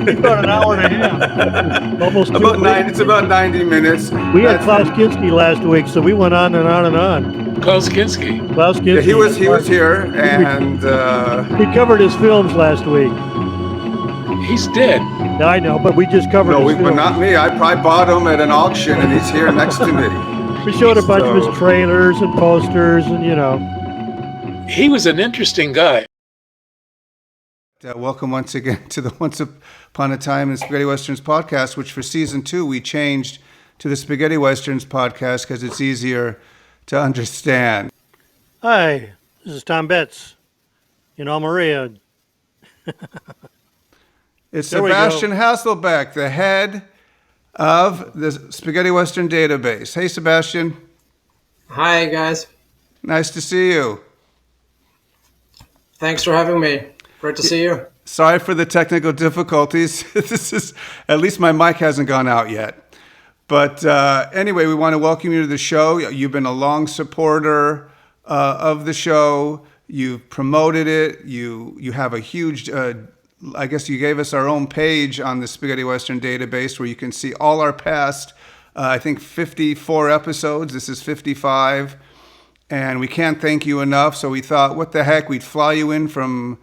About an hour and a half. Almost It's about 90 minutes. We had Klaus Kinski last week, so we went on and on and on. Klaus Kinski. Yeah, he was here, and we covered his films last week. He's dead. I know, but we just covered his films. But not me. I probably bought him at an auction, and he's here next to me. We showed a bunch of his trailers and posters, and He was an interesting guy. Welcome once again to the Once Upon a Time in Spaghetti Westerns podcast, which for season 2 we changed to the Spaghetti Westerns podcast because it's easier to understand. Hi, this is Tom Betts in Almeria. It's Sebastian Hasselbeck, the head of the Spaghetti Western database. Hey, Sebastian. Hi, guys. Nice to see you. Thanks for having me. Great to see you. Sorry for the technical difficulties. At least my mic hasn't gone out yet. But anyway, we want to welcome you to the show. You've been a long supporter of the show. You've promoted it. You have a huge, I guess you gave us our own page on the Spaghetti Western database where you can see all our past, I think 54 episodes. This is 55. And we can't thank you enough. So we thought, what the heck, we'd fly you in from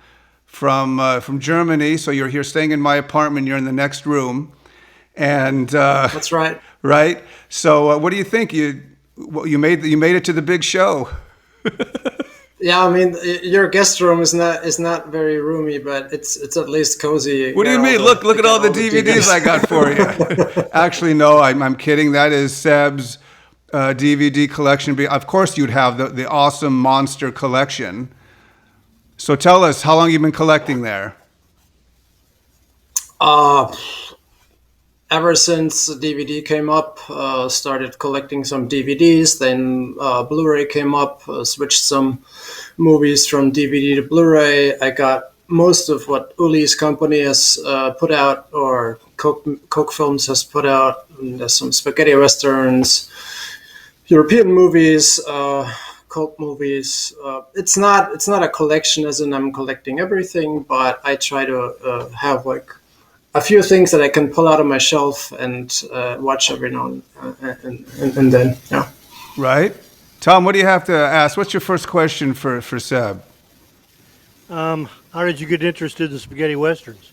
Germany. So you're here staying in my apartment. You're in the next room. And that's right. Right. So what do you think? You made it to the big show. Yeah, I mean, your guest room is not very roomy, but it's at least cozy. What do you mean? Look at all the DVDs I got for you. Actually, no, I'm kidding. That is Seb's DVD collection. Of course, you'd have the awesome monster collection. So tell us, how long you've been collecting there? Ever since DVD came up, started collecting some DVDs. Then Blu-ray came up, switched some movies from DVD to Blu-ray. I got most of what Uli's company has put out, or Coke Films has put out. There's some spaghetti westerns, European movies, cult movies. It's not a collection as in I'm collecting everything, but I try to have like a few things that I can pull out of my shelf and watch every now and then. Yeah. Right. Tom, what do you have to ask? What's your first question for Seb? How did you get interested in spaghetti westerns?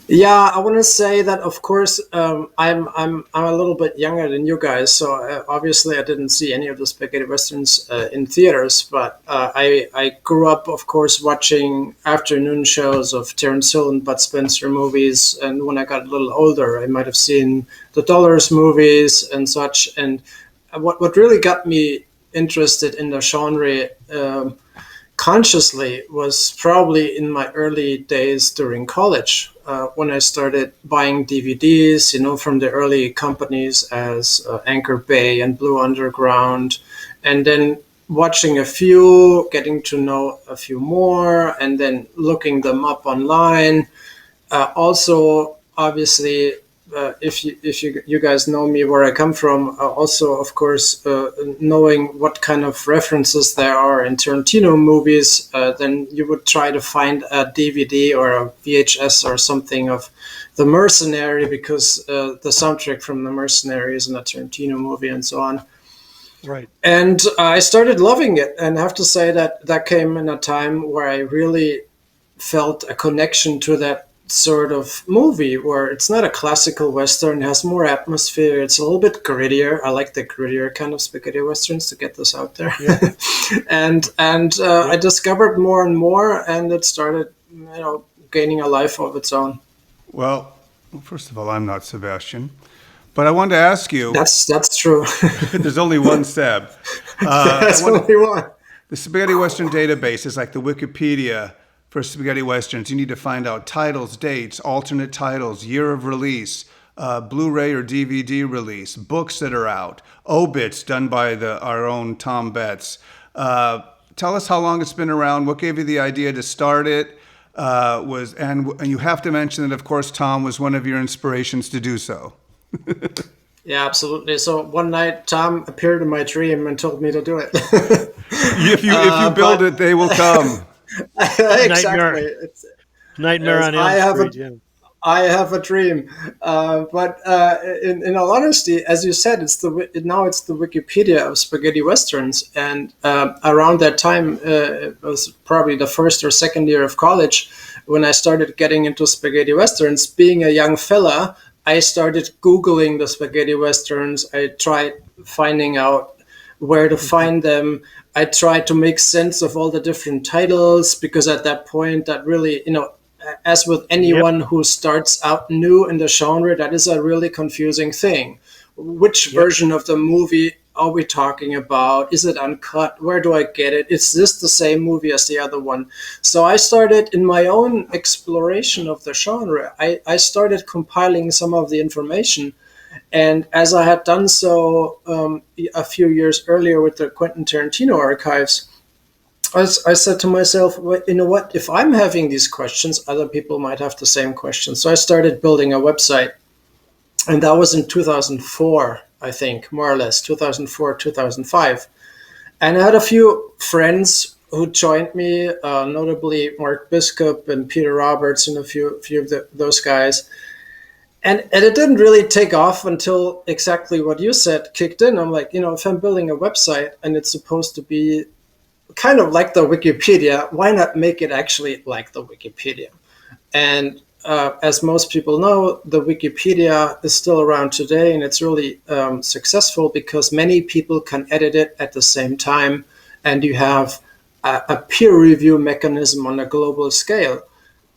Yeah, I want to say that, of course, I'm a little bit younger than you guys, so obviously I didn't see any of the spaghetti westerns in theaters, but I grew up, of course, watching afternoon shows of Terence Hill and Bud Spencer movies, and when I got a little older, I might have seen the Dollars movies and such, and what really got me interested in the genre consciously was probably in my early days during college, when I started buying DVDs, from the early companies as Anchor Bay and Blue Underground, and then watching a few, getting to know a few more, and then looking them up online. Also, obviously, if you guys know me, where I come from, also, of course, knowing what kind of references there are in Tarantino movies, then you would try to find a DVD or a VHS or something of The Mercenary, because the soundtrack from The Mercenary is in a Tarantino movie and so on. Right. And I started loving it, and I have to say that came in a time where I really felt a connection to that sort of movie, where it's not a classical western, it has more atmosphere, it's a little bit grittier. I like the grittier kind of spaghetti westerns, to get this out there. Yeah. and I discovered more and more, and it started gaining a life of its own. Well, first of all, I'm not Sebastian, but I wanted to ask you. That's true. There's only one Seb. There's only one. The Spaghetti Western database is like the Wikipedia for spaghetti westerns. You need to find out titles, dates, alternate titles, year of release, Blu-ray or DVD release, books that are out, obits done by our own Tom Betts. Tell us how long it's been around. What gave you the idea to start it? And you have to mention that, of course, Tom was one of your inspirations to do so. Yeah, absolutely. So one night, Tom appeared in my dream and told me to do it. If you build it, they will come. Exactly. Nightmare Yes, on Elm Street. Yeah. I have a dream. But in all honesty, as you said, now it's the Wikipedia of spaghetti westerns. And around that time, it was probably the first or second year of college when I started getting into spaghetti westerns. Being a young fella, I started Googling the spaghetti westerns. I tried finding out where to find them. I tried to make sense of all the different titles because at that point, that really, as with Yep. anyone who starts out new in the genre, that is a really confusing thing. Which Yep. version of the movie are we talking about? Is it uncut? Where do I get it? Is this the same movie as the other one? So I started in my own exploration of the genre. I started compiling some of the information. And as I had done so a few years earlier with the Quentin Tarantino archives, I said to myself, well, you know what? If I'm having these questions, other people might have the same questions. So I started building a website. And that was in 2004, I think, more or less, 2004, 2005. And I had a few friends who joined me, notably Mark Biscup and Peter Roberts and a few of those guys. And it didn't really take off until exactly what you said kicked in. I'm like, if I'm building a website and it's supposed to be kind of like the Wikipedia, why not make it actually like the Wikipedia? And as most people know, the Wikipedia is still around today, and it's really successful because many people can edit it at the same time, and you have a peer review mechanism on a global scale.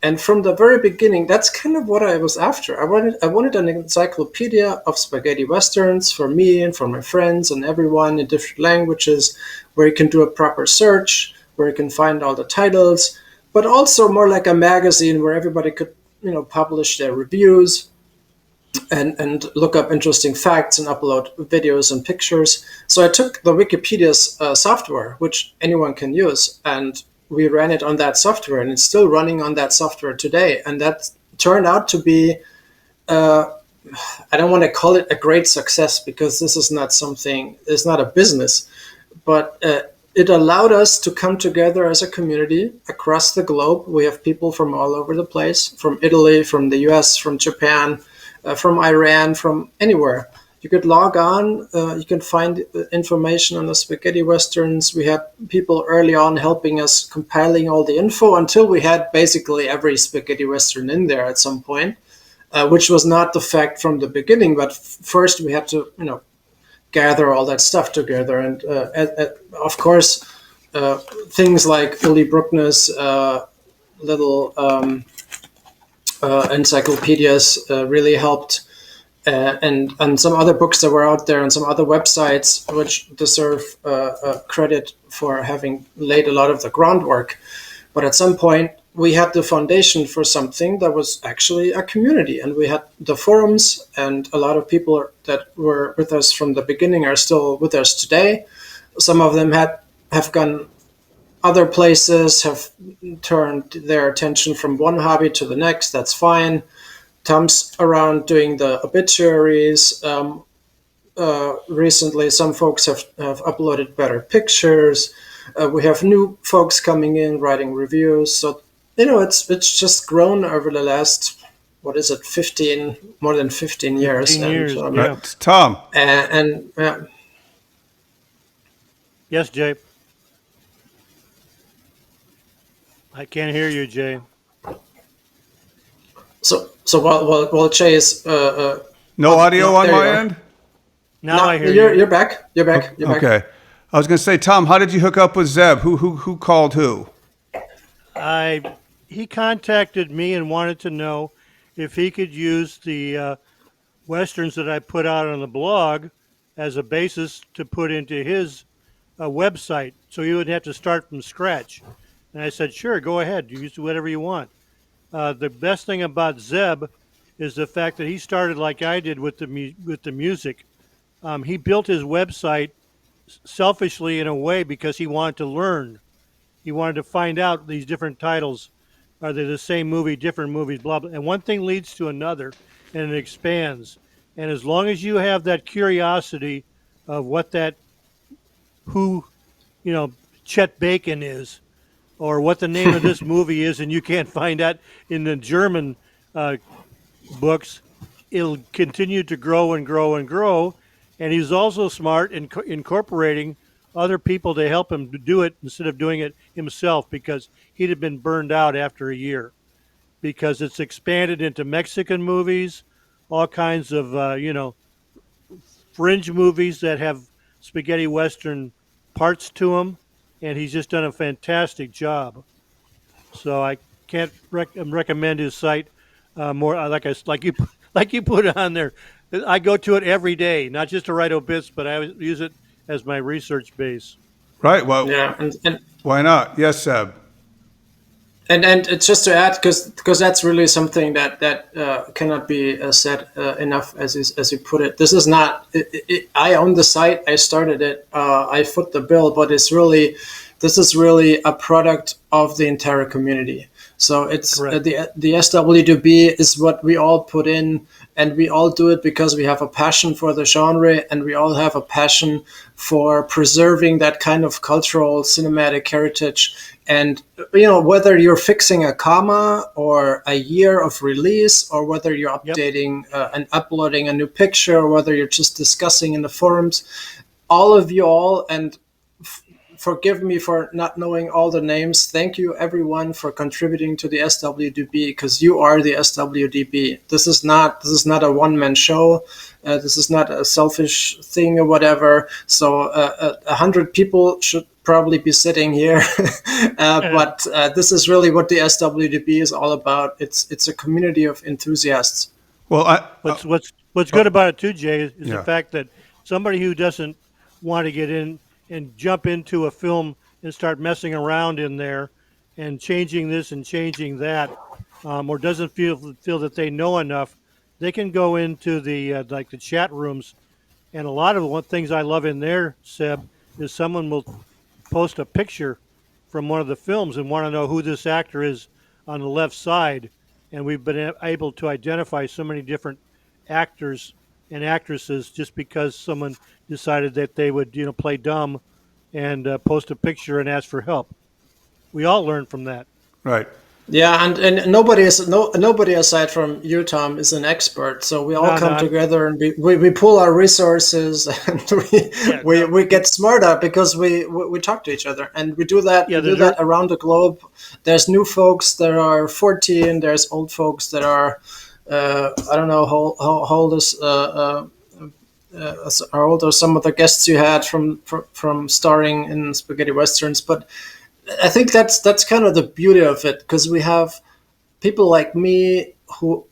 And from the very beginning, that's kind of what I was after. I wanted an encyclopedia of spaghetti westerns for me and for my friends and everyone in different languages, where you can do a proper search, where you can find all the titles, but also more like a magazine where everybody could, publish their reviews and look up interesting facts and upload videos and pictures. So I took the Wikipedia's software, which anyone can use, and we ran it on that software, and it's still running on that software today. And that turned out to be, I don't want to call it a great success because this is not something, it's not a business, but it allowed us to come together as a community across the globe. We have people from all over the place, from Italy, from the US, from Japan, from Iran, from anywhere. You could log on, you can find information on the spaghetti westerns. We had people early on helping us compiling all the info until we had basically every spaghetti western in there at some point, which was not the fact from the beginning. But first we had to, gather all that stuff together. And of course, things like Uli Bruckner's little encyclopedias really helped. And some other books that were out there and some other websites which deserve credit for having laid a lot of the groundwork. But at some point, we had the foundation for something that was actually a community. And we had the forums, and a lot of people that were with us from the beginning are still with us today. Some of them have gone other places, have turned their attention from one hobby to the next. That's fine. Tom's around doing the obituaries. Recently, some folks have uploaded better pictures. We have new folks coming in writing reviews. So, it's just grown over the last, what is it, more than 15 years. 15 years, And, yeah. Right. Tom, and Yes, Jay. I can't hear you, Jay. so while Jay is no audio on there you my are. end? Now No, I hear you're you. back. You're back. You're back. Okay. I was going to say, Tom, how did you hook up with Zeb? Who called who? He contacted me and wanted to know if he could use the westerns that I put out on the blog as a basis to put into his website, so he would have to start from scratch. And I said, sure, go ahead, use whatever you want. The best thing about Zeb is the fact that he started like I did with the music. He built his website selfishly in a way because he wanted to learn. He wanted to find out these different titles. Are they the same movie, different movies, blah, blah. And one thing leads to another, and it expands. And as long as you have that curiosity of who Chet Bacon is, or what the name of this movie is, and you can't find that in the German uh, books, it'll continue to grow and grow and grow. And he's also smart in incorporating other people to help him to do it instead of doing it himself, because he'd have been burned out after a year, because it's expanded into Mexican movies, all kinds of fringe movies that have spaghetti western parts to them, and he's just done a fantastic job. So I can't recommend his site more. Like you put on there. I go to it every day, not just to write obits, but I use it as my research base. Right. Well, Yeah, and why not? Yes, Seb. and it's just to add, because that's really something that cannot be said enough, as you put it. This is not. I own the site. I started it. I foot the bill, but this is really a product of the entire community. So it's the SWDb is what we all put in, and we all do it because we have a passion for the genre, and we all have a passion for preserving that kind of cultural cinematic heritage. And whether you're fixing a comma or a year of release, or whether you're updating and uploading a new picture, or whether you're just discussing in the forums, all of you all, and forgive me for not knowing all the names. Thank you, everyone, for contributing to the SWDb, because you are the SWDB. This is not a one-man show. This is not a selfish thing or whatever. So 100 people should probably be sitting here, but this is really what the SWDB is all about. It's a community of enthusiasts. Well, what's good about it too, Jay, is the fact that somebody who doesn't want to get in and jump into a film and start messing around in there and changing this and changing that, or doesn't feel that they know enough, they can go into the the chat rooms. And a lot of the things I love in there, Seb, is someone will post a picture from one of the films and want to know who this actor is on the left side. And we've been able to identify so many different actors and actresses just because someone decided that they would, play dumb and post a picture and ask for help. We all learn from that. right. Yeah, and nobody aside from you, Tom, is an expert. So we all come together and we pool our resources, and we get smarter because we talk to each other, and we do that. We do that around the globe. There's new folks that are 14. There's old folks that are I don't know how old is how old are some of the guests you had from starring in spaghetti westerns, but I think that's kind of the beauty of it, because we have people like me who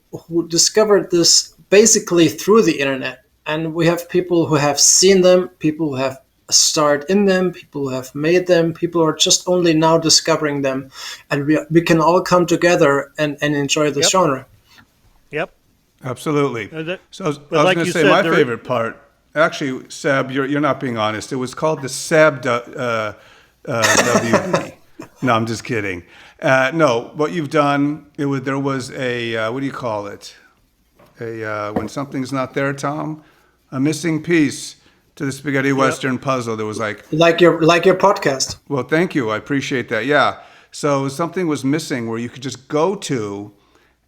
discovered this basically through the internet, and we have people who have seen them, people who have starred in them, people who have made them, people who are just only now discovering them, and we can all come together and enjoy the genre. Yep. Absolutely. So I was like going to say my favorite part. Actually, Seb, you're not being honest. It was called the Seb WP. No, I'm just kidding. No, what you've done, there was a what do you call it? When something's not there, Tom, a missing piece to the spaghetti western puzzle. There was like your podcast. Well, thank you. I appreciate that. Yeah. So something was missing where you could just go to,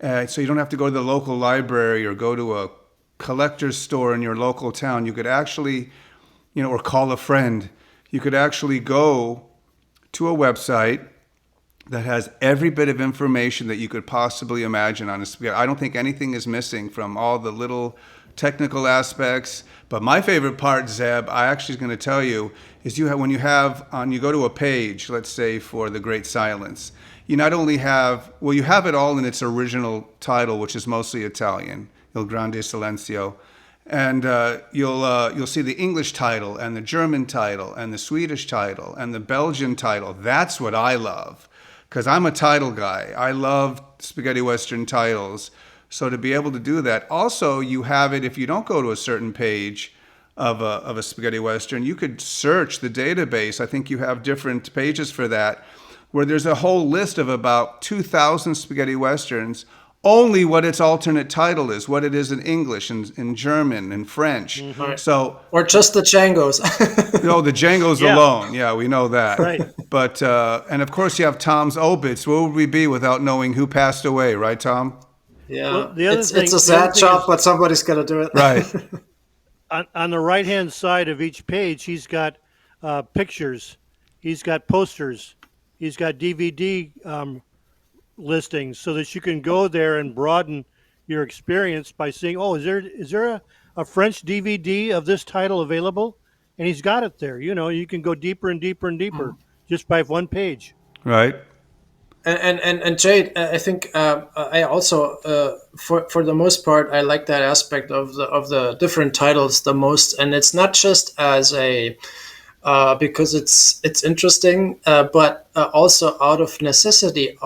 so you don't have to go to the local library or go to a collector's store in your local town. You could actually, or call a friend. You could actually go to a website that has every bit of information that you could possibly imagine on a spaghetti. I don't think anything is missing from all the little technical aspects. But my favorite part, Zeb, I actually is going to tell you, is you go to a page, let's say for The Great Silence. You not only have, you have it all in its original title, which is mostly Italian, Il Grande Silenzio. And you'll see the English title and the German title and the Swedish title and the Belgian title. That's what I love, because I'm a title guy. I love spaghetti western titles. So to be able to do that, also you have it if you don't go to a certain page of a spaghetti western, you could search the database. I think you have different pages for that, where there's a whole list of about 2,000 spaghetti westerns, only what its alternate title is, what it is in English and in German and French. Right. So, Or just the Django's. the Django's Yeah. alone. Yeah, we know that. Right. But, and of course you have Tom's obits. Where would we be without knowing who passed away, right, Tom? Yeah, Well, the other it's thing- a the sad other thing job, is- but somebody's got to do it. Right. On the right-hand side of each page, he's got pictures. He's got posters. He's got DVD listings so that you can go there and broaden your experience by saying, oh, is there a French DVD of this title available? And he's got it there. You can go deeper and deeper and deeper just by one page. Right. And Jade, I think I also for the most part I like that aspect of the different titles the most, and it's not just as a because it's interesting, but also out of necessity,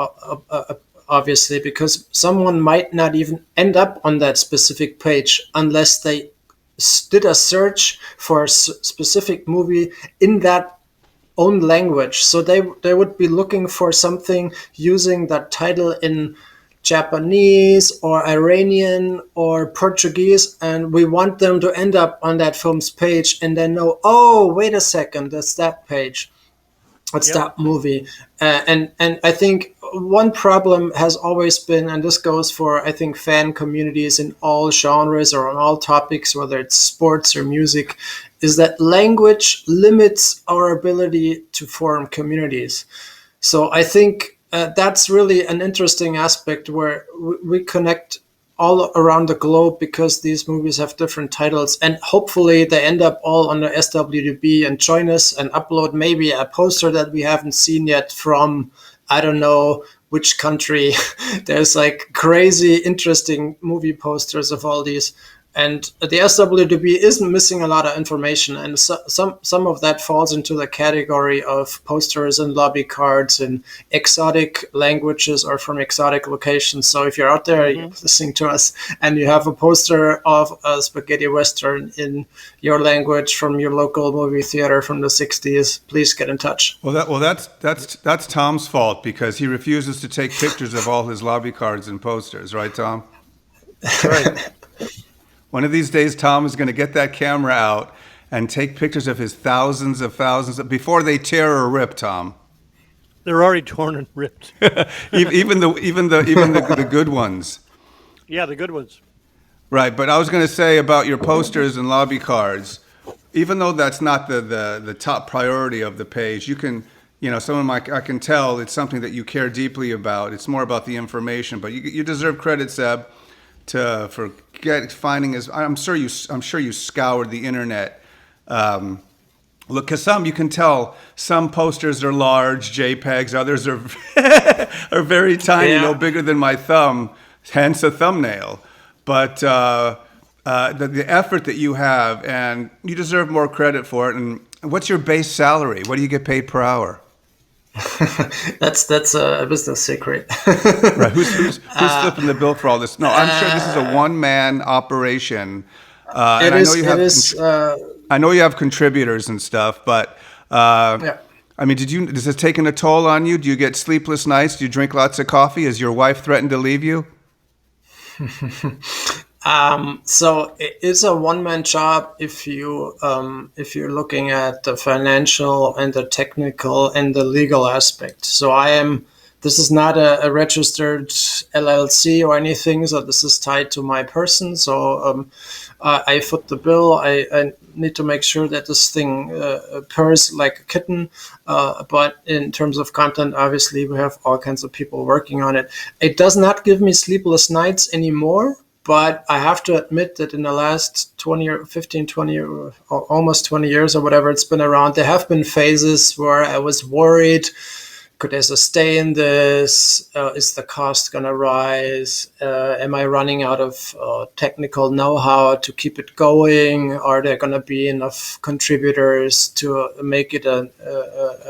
obviously, because someone might not even end up on that specific page unless they did a search for a specific movie in that own language. So they would be looking for something using that title in Japanese or Iranian or Portuguese, and we want them to end up on that film's page and then know, oh, wait a second, that's that page. It's Yep. that movie. And I think one problem has always been, and this goes for, I think, fan communities in all genres or on all topics, whether it's sports or music, is that language limits our ability to form communities. So I think that's really an interesting aspect where we connect all around the globe because these movies have different titles, and hopefully they end up all on the SWDb and join us and upload maybe a poster that we haven't seen yet from, I don't know which country. There's like crazy interesting movie posters of all these. And the SWDb isn't missing a lot of information, and some of that falls into the category of posters and lobby cards and exotic languages or from exotic locations. So if you're out there you're listening to us and you have a poster of a spaghetti western in your language from your local movie theater from the 60s, please get in touch. That's Tom's fault because he refuses to take pictures of all his lobby cards and posters, right, Tom? Right. One of these days, Tom is going to get that camera out and take pictures of his thousands before they tear or rip, Tom. They're already torn and ripped. even the good ones. Yeah, the good ones. Right, but I was going to say about your posters and lobby cards, even though that's not the top priority of the page, you can, I can tell it's something that you care deeply about. It's more about the information, but you deserve credit, Seb, for finding his. I'm sure you scoured the internet. Look, because you can tell some posters are large JPEGs, others are are very tiny, Yeah. no bigger than my thumb, hence a thumbnail. But the effort that you have, and you deserve more credit for it. And what's your base salary? What do you get paid per hour? That's a business secret. Right. Who's flipping the bill for all this? No, I'm sure this is a one-man operation. And I know you have contributors and stuff, but Yeah. I mean, is this taking a toll on you? Do you get sleepless nights? Do you drink lots of coffee? Has your wife threatened to leave you? So it's a one-man job if you're looking at the financial and the technical and the legal aspect. So this is not a registered LLC or anything. So this is tied to my person. So I foot the bill. I need to make sure that this thing purrs like a kitten. But in terms of content, obviously we have all kinds of people working on it. It does not give me sleepless nights anymore. But I have to admit that in the last 20 or 15, 20 or almost 20 years or whatever it's been around, there have been phases where I was worried, could I sustain this? Is the cost going to rise? Am I running out of technical know-how to keep it going? Are there going to be enough contributors to make it a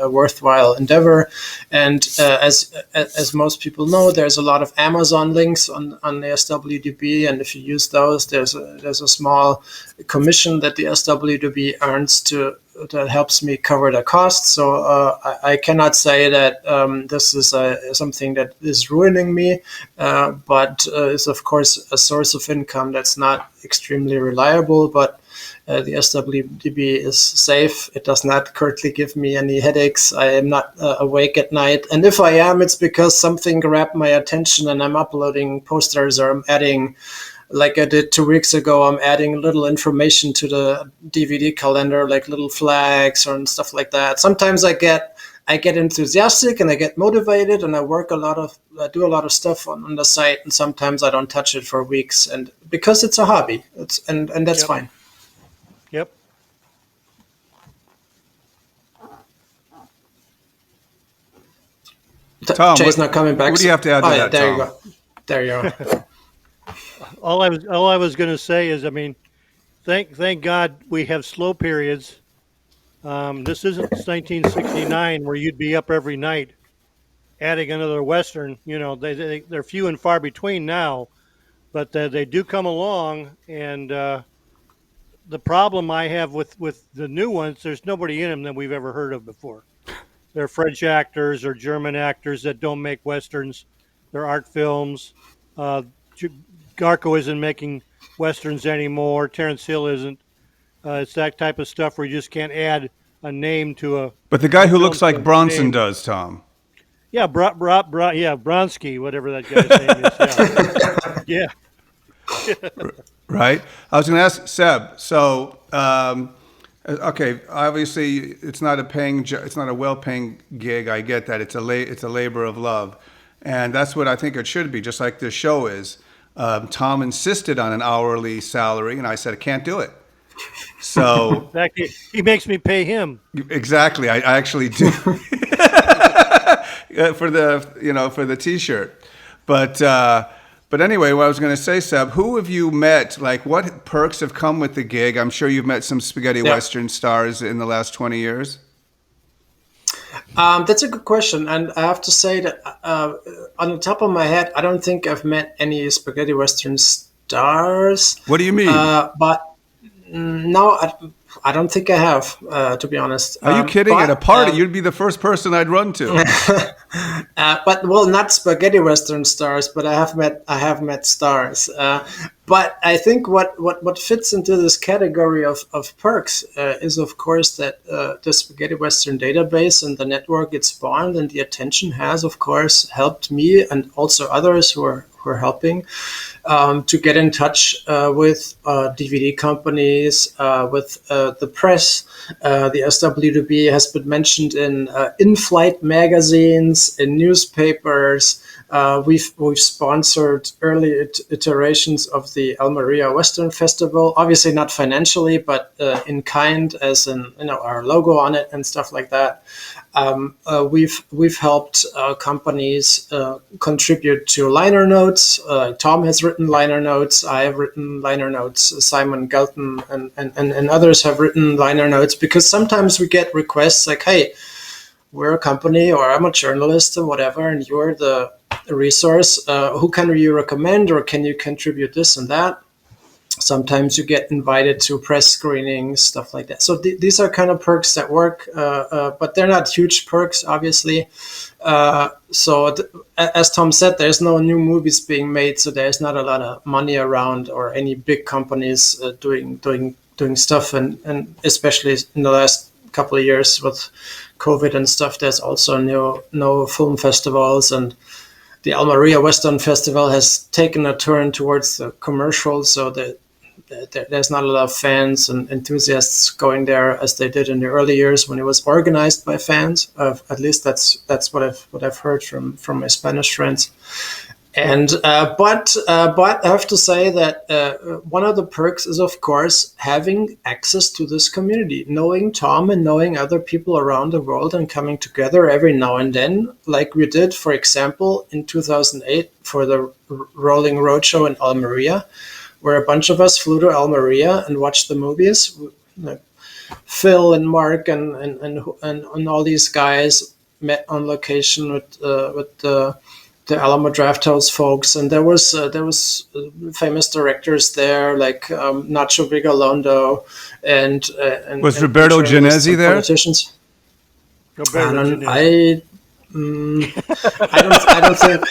worthwhile endeavor? And as most people know, there's a lot of Amazon links on the SWDb, and if you use those, there's a small commission that the SWDb earns to that helps me cover the costs. So I cannot say that this is something that is ruining me, but is of course a source of income that's not extremely reliable. But the SWDb is safe. It does not currently give me any headaches. I am not awake at night. And if I am, it's because something grabbed my attention and I'm uploading posters or I'm adding, like I did 2 weeks ago, I'm adding little information to the DVD calendar, like little flags and stuff like that. Sometimes I get enthusiastic and I get motivated and I do a lot of stuff on the site, and sometimes I don't touch it for weeks, and because it's a hobby, and that's fine. Yep. Tom, Jay's not coming back. What do you have to add to that, there Tom? you go. There you go. All I was going to say is, I mean, thank God we have slow periods. This isn't 1969 where you'd be up every night adding another Western. You know, they're few and far between now, but they do come along. And the problem I have with the new ones, there's nobody in them that we've ever heard of before. They're French actors or German actors that don't make Westerns. They're art films. Garco isn't making Westerns anymore. Terrence Hill isn't. It's that type of stuff where you just can't add a name to a. But the guy who film looks like to a Bronson name. does, Tom. Yeah, Bronsky, whatever that guy's name is. Yeah. Right? I was going to ask Seb. So, okay, obviously it's not a well-paying gig. I get that. It's a labor of love, and that's what I think it should be. Just like this show is. Tom insisted on an hourly salary, and I said I can't do it. So, In fact, he makes me pay him. exactly, I actually do for the T-shirt, but anyway, what I was going to say, Seb, who have you met? Like, what perks have come with the gig? I'm sure you've met some spaghetti Western stars in the last 20 years. That's a good question, and I have to say that on the top of my head, I don't think I've met any spaghetti Western stars. What do you mean? But no, I don't think I have, to be honest. Are you kidding? At a party, you'd be the first person I'd run to. But not spaghetti Western stars, but I have met stars. But I think what fits into this category of perks is, of course, that the spaghetti Western database and the network it spawned and the attention has, of course, helped me and also others who are helping to get in touch with DVD companies, with the press. The SWDb has been mentioned in in-flight magazines, in newspapers. We've sponsored early iterations of the Almeria Western Festival. Obviously not financially, but in kind, as in our logo on it and stuff like that. We've helped companies contribute to liner notes. Tom has written liner notes. I have written liner notes. Simon Gelton and others have written liner notes, because sometimes we get requests like, "Hey, we're a company, or I'm a journalist, or whatever, and you're the resource. Who can you recommend, or can you contribute this and that?" Sometimes you get invited to press screenings, stuff like that. So these are kind of perks that work, but they're not huge perks, obviously. As Tom said, there's no new movies being made, so there's not a lot of money around or any big companies doing stuff. And especially in the last couple of years with COVID and stuff, there's also no film festivals, and the Almeria Western Festival has taken a turn towards the commercial, so that there's not a lot of fans and enthusiasts going there as they did in the early years when it was organized by fans. At least that's what I've heard from my Spanish friends. And but I have to say that one of the perks is, of course, having access to this community, knowing Tom and knowing other people around the world, and coming together every now and then, like we did, for example, in 2008 for the Rolling Roadshow in Almeria, where a bunch of us flew to Almeria and watched the movies. Phil and Mark and all these guys met on location with the Alamo Drafthouse folks, and there was famous directors there like Nacho Vigalondo and Was and Roberto journalists Genesi and there? politicians. Roberto And Genesi. I don't think.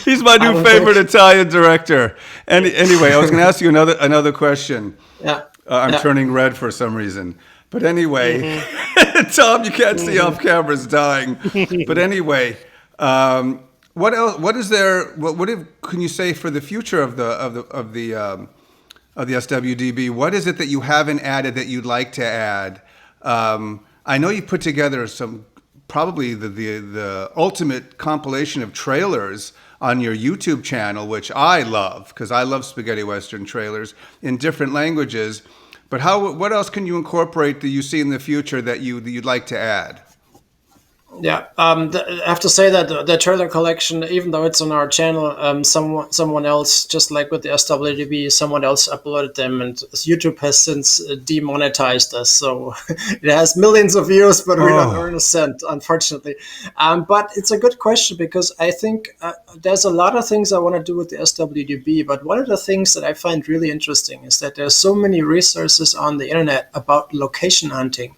He's my new don't favorite think- Italian director. And anyway, I was going to ask you another question. Yeah. I'm Yeah. turning red for some reason. But anyway, Tom, you can't see off camera is dying. But anyway, what else? What is there? Can you say for the future of the SWDB? What is it that you haven't added that you'd like to add? I know you put together probably the ultimate compilation of trailers on your YouTube channel, which I love because I love spaghetti western trailers in different languages. But what else can you incorporate that you see in the future that you'd like to add? Yeah, I have to say that the trailer collection, even though it's on our channel, someone else, just like with the SWDB, someone else uploaded them, and YouTube has since demonetized us. So it has millions of views, but we don't earn a cent, unfortunately. But it's a good question because I think there's a lot of things I want to do with the SWDB. But one of the things that I find really interesting is that there's so many resources on the internet about location hunting.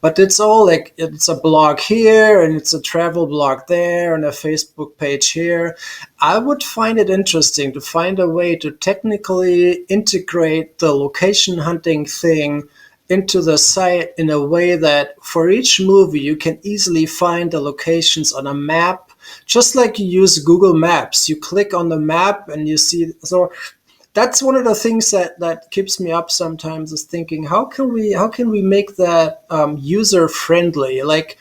But it's all like it's a blog here and it's a travel blog there and a Facebook page here. I would find it interesting to find a way to technically integrate the location hunting thing into the site in a way that for each movie you can easily find the locations on a map, just like you use Google Maps. You click on the map and you see. So that's one of the things that keeps me up sometimes is thinking how can we make that user friendly, like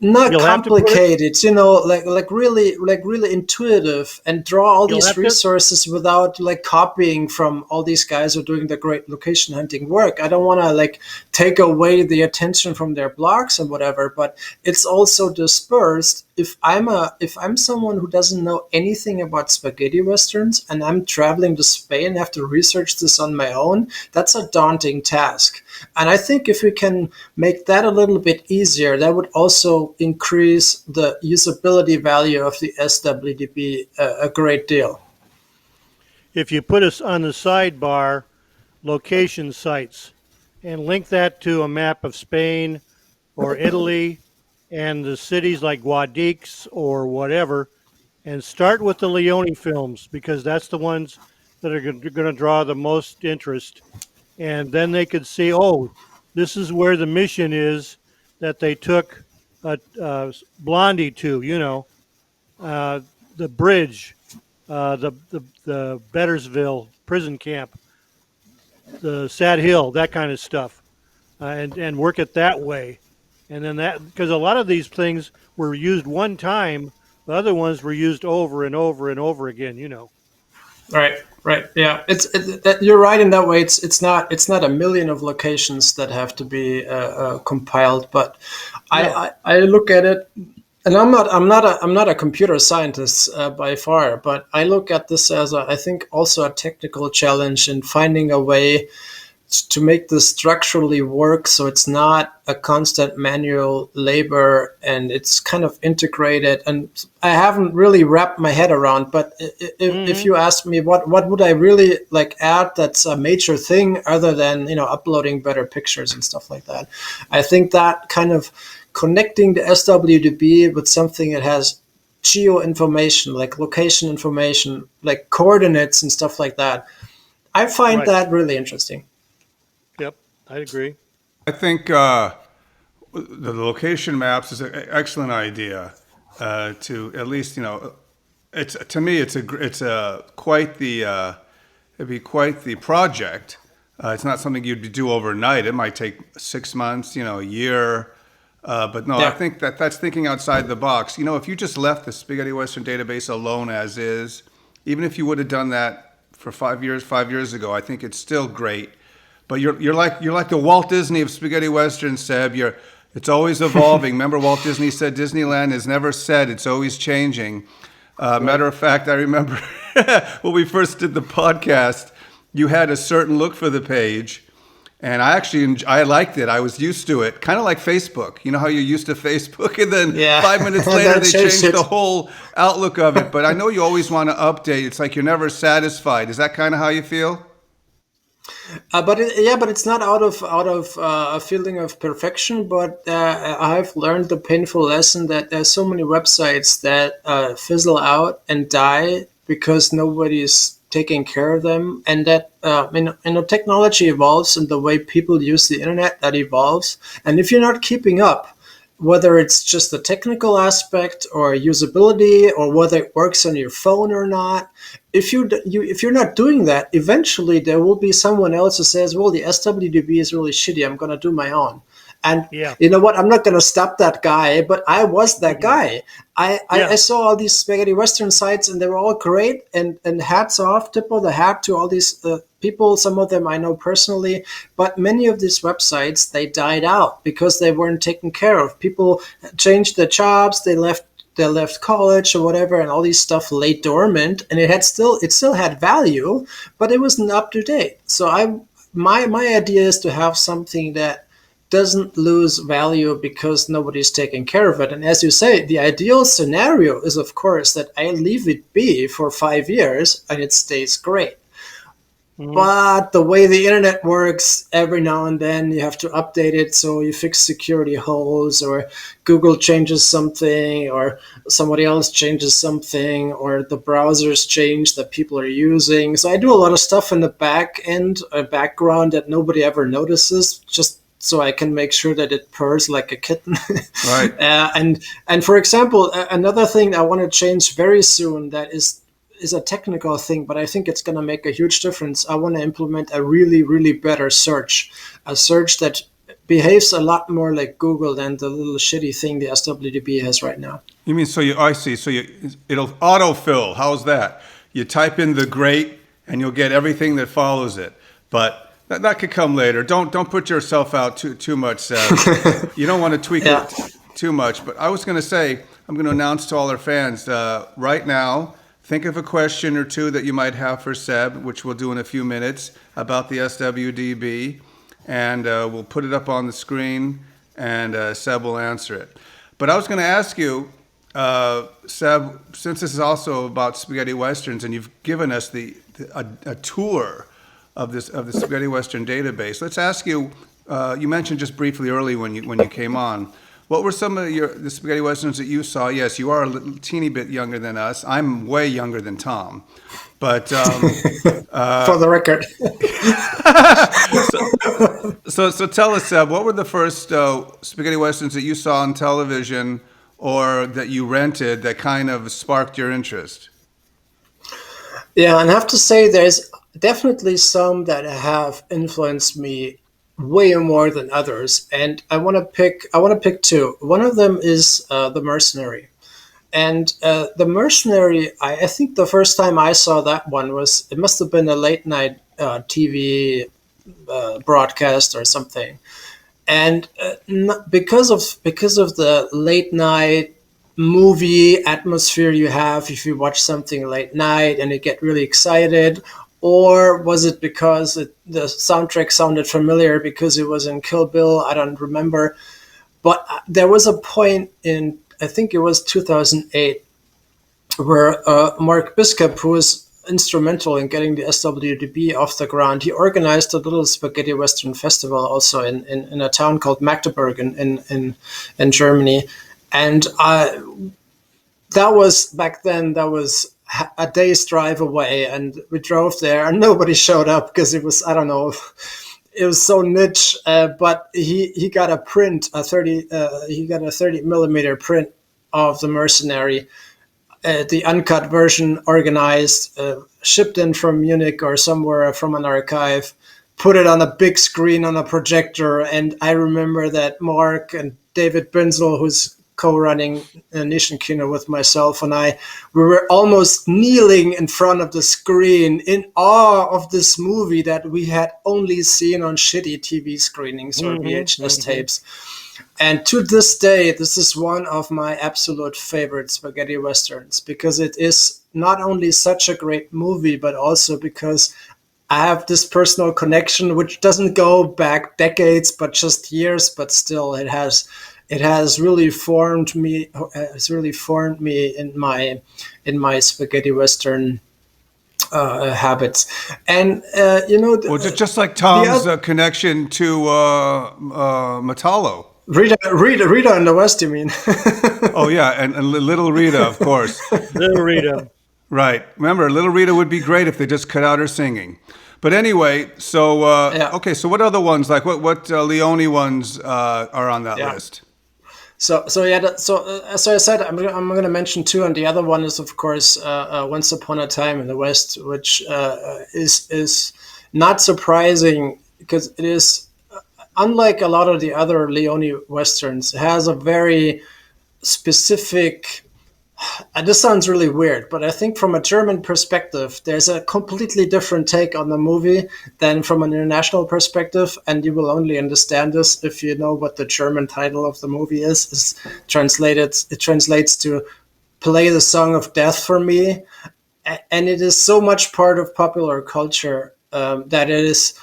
not complicated, like really intuitive, and draw all these resources without like copying from all these guys who are doing the great location hunting work. I don't want to like take away the attention from their blogs and whatever, but it's also dispersed. If I'm someone who doesn't know anything about spaghetti westerns and I'm traveling to Spain and have to research this on my own, that's a daunting task. And I think if we can make that a little bit easier, that would also increase the usability value of the SWDB a great deal. If you put us on the sidebar, location sites, and link that to a map of Spain or Italy and the cities like Guadix or whatever, and start with the Leone films because that's the ones that are going to draw the most interest. And then they could see, oh, this is where the mission is that they took Blondie to, the bridge, the Bettersville prison camp, the Sad Hill, that kind of stuff, and work it that way. And then that, because a lot of these things were used one time, the other ones were used over and over and over again, Right. Yeah, you're right in that way. It's not a million of locations that have to be compiled, but no. I look at it, and I'm not a computer scientist by far, but I look at this as I think also a technical challenge in finding a way to make this structurally work so it's not a constant manual labor and it's kind of integrated. And I haven't really wrapped my head around, but if you ask me what would I really like add that's a major thing other than uploading better pictures and stuff like that, I think that kind of connecting the SWDB with something that has geo information, like location information, like coordinates and stuff like that, I find that really interesting. Yep, I agree. I think the location maps is an excellent idea. To at least it's to me it's quite the it'd be quite the project. It's not something you'd do overnight. It might take 6 months, a year. But no, yeah. I think that's thinking outside the box. If you just left the Spaghetti Western database alone as is, even if you would have done that for 5 years ago, I think it's still great. But you're like the Walt Disney of spaghetti western, Seb. It's always evolving. Remember, Walt Disney said Disneyland is never set; it's always changing. Matter of fact, I remember when we first did the podcast, you had a certain look for the page, And I liked it. I was used to it, kind of like Facebook. You know how you're used to Facebook, and then Yeah. 5 minutes later That they changed change it. the whole outlook of it. But I know you always want to update. It's like you're never satisfied. Is that kind of how you feel? But it's not out of a feeling of perfection. But I've learned the painful lesson that there's so many websites that fizzle out and die because nobody's taking care of them, and that technology evolves, and the way people use the internet, that evolves. And if you're not keeping up, whether it's just the technical aspect or usability, or whether it works on your phone or not, if you're not doing that, eventually there will be someone else who says, "Well, the SWDb is really shitty. I'm going to do my own." And Yeah. you know what? I'm not going to stop that guy, but I was that guy. Yeah. I saw all these spaghetti western sites, and they were all great. And hats off, tip of the hat to all these people. Some of them I know personally, but many of these websites, they died out because they weren't taken care of. People changed their jobs, they left college or whatever, and all these stuff lay dormant, and it still had value, but it wasn't up to date. So my idea is to have something that doesn't lose value because nobody's taking care of it. And as you say, the ideal scenario is, of course, that I leave it be for 5 years and it stays great. But the way the internet works, every now and then you have to update it. So you fix security holes, or Google changes something, or somebody else changes something, or the browsers change that people are using. So I do a lot of stuff in the background that nobody ever notices, just so I can make sure that it purrs like a kitten. Right. And for example, another thing I want to change very soon that is a technical thing, but I think it's going to make a huge difference. I want to implement a really, really better search, a search that behaves a lot more like Google than the little shitty thing the SWDb has right now. You mean, I see. It'll autofill. How's that? You type in the great and you'll get everything that follows it. But that could come later. Don't put yourself out too much, Seb. You don't want to tweak it too much. But I was going to say, I'm going to announce to all our fans right now, think of a question or two that you might have for Seb, which we'll do in a few minutes, about the SWDb, and we'll put it up on the screen, and Seb will answer it. But I was going to ask you, Seb, since this is also about spaghetti westerns, and you've given us a tour of the spaghetti western database, let's ask you. You mentioned just briefly early when you came on. What were some of the spaghetti westerns that you saw? Yes, you are a little teeny bit younger than us. I'm way younger than Tom, but for the record. so tell us, Seb, what were the first spaghetti westerns that you saw on television or that you rented that kind of sparked your interest? Yeah, and I have to say there's definitely some that have influenced me way more than others, and I want to pick two. One of them is The Mercenary, and The Mercenary. I think the first time I saw that one it must have been a late night TV broadcast or something, and because of the late night movie atmosphere you have if you watch something late night and you get really excited. Or was it because the soundtrack sounded familiar because it was in Kill Bill? I don't remember. But there was a point in, I think it was 2008, where Mark Biscup, who was instrumental in getting the SWDb off the ground, he organized a little spaghetti western festival also in a town called Magdeburg in Germany. And that was, back then, that was a day's drive away, and we drove there and nobody showed up because it was, I don't know, it was so niche, but he got a print, he got a 30 millimeter print of The Mercenary, the uncut version, organized, shipped in from Munich or somewhere from an archive, put it on a big screen on a projector. And I remember that Mark and David Binzel, who's co-running Nischen Kino with myself and we were almost kneeling in front of the screen in awe of this movie that we had only seen on shitty TV screenings or VHS tapes. And to this day, this is one of my absolute favorite spaghetti westerns, because it is not only such a great movie, but also because I have this personal connection, which doesn't go back decades, but just years. But still, it has really formed me. It's really formed me in my spaghetti western habits. And Well, just like the Tom's other, connection to Metallo. Rita in the West, you mean? Oh yeah, and Little Rita, of course. Little Rita. Right. Remember, Little Rita would be great if they just cut out her singing. But anyway, so Yeah. okay, so what other ones, like what Leone ones are on that Yeah. list? So as I said, I'm going to mention two, and the other one is of course Once Upon a Time in the West, which is not surprising because it is unlike a lot of the other Leone westerns. It has a very specific. This sounds really weird, but I think from a German perspective, there's a completely different take on the movie than from an international perspective, and you will only understand this if you know what the German title of the movie is. It translates to "Play the Song of Death for Me," and it is so much part of popular culture that it is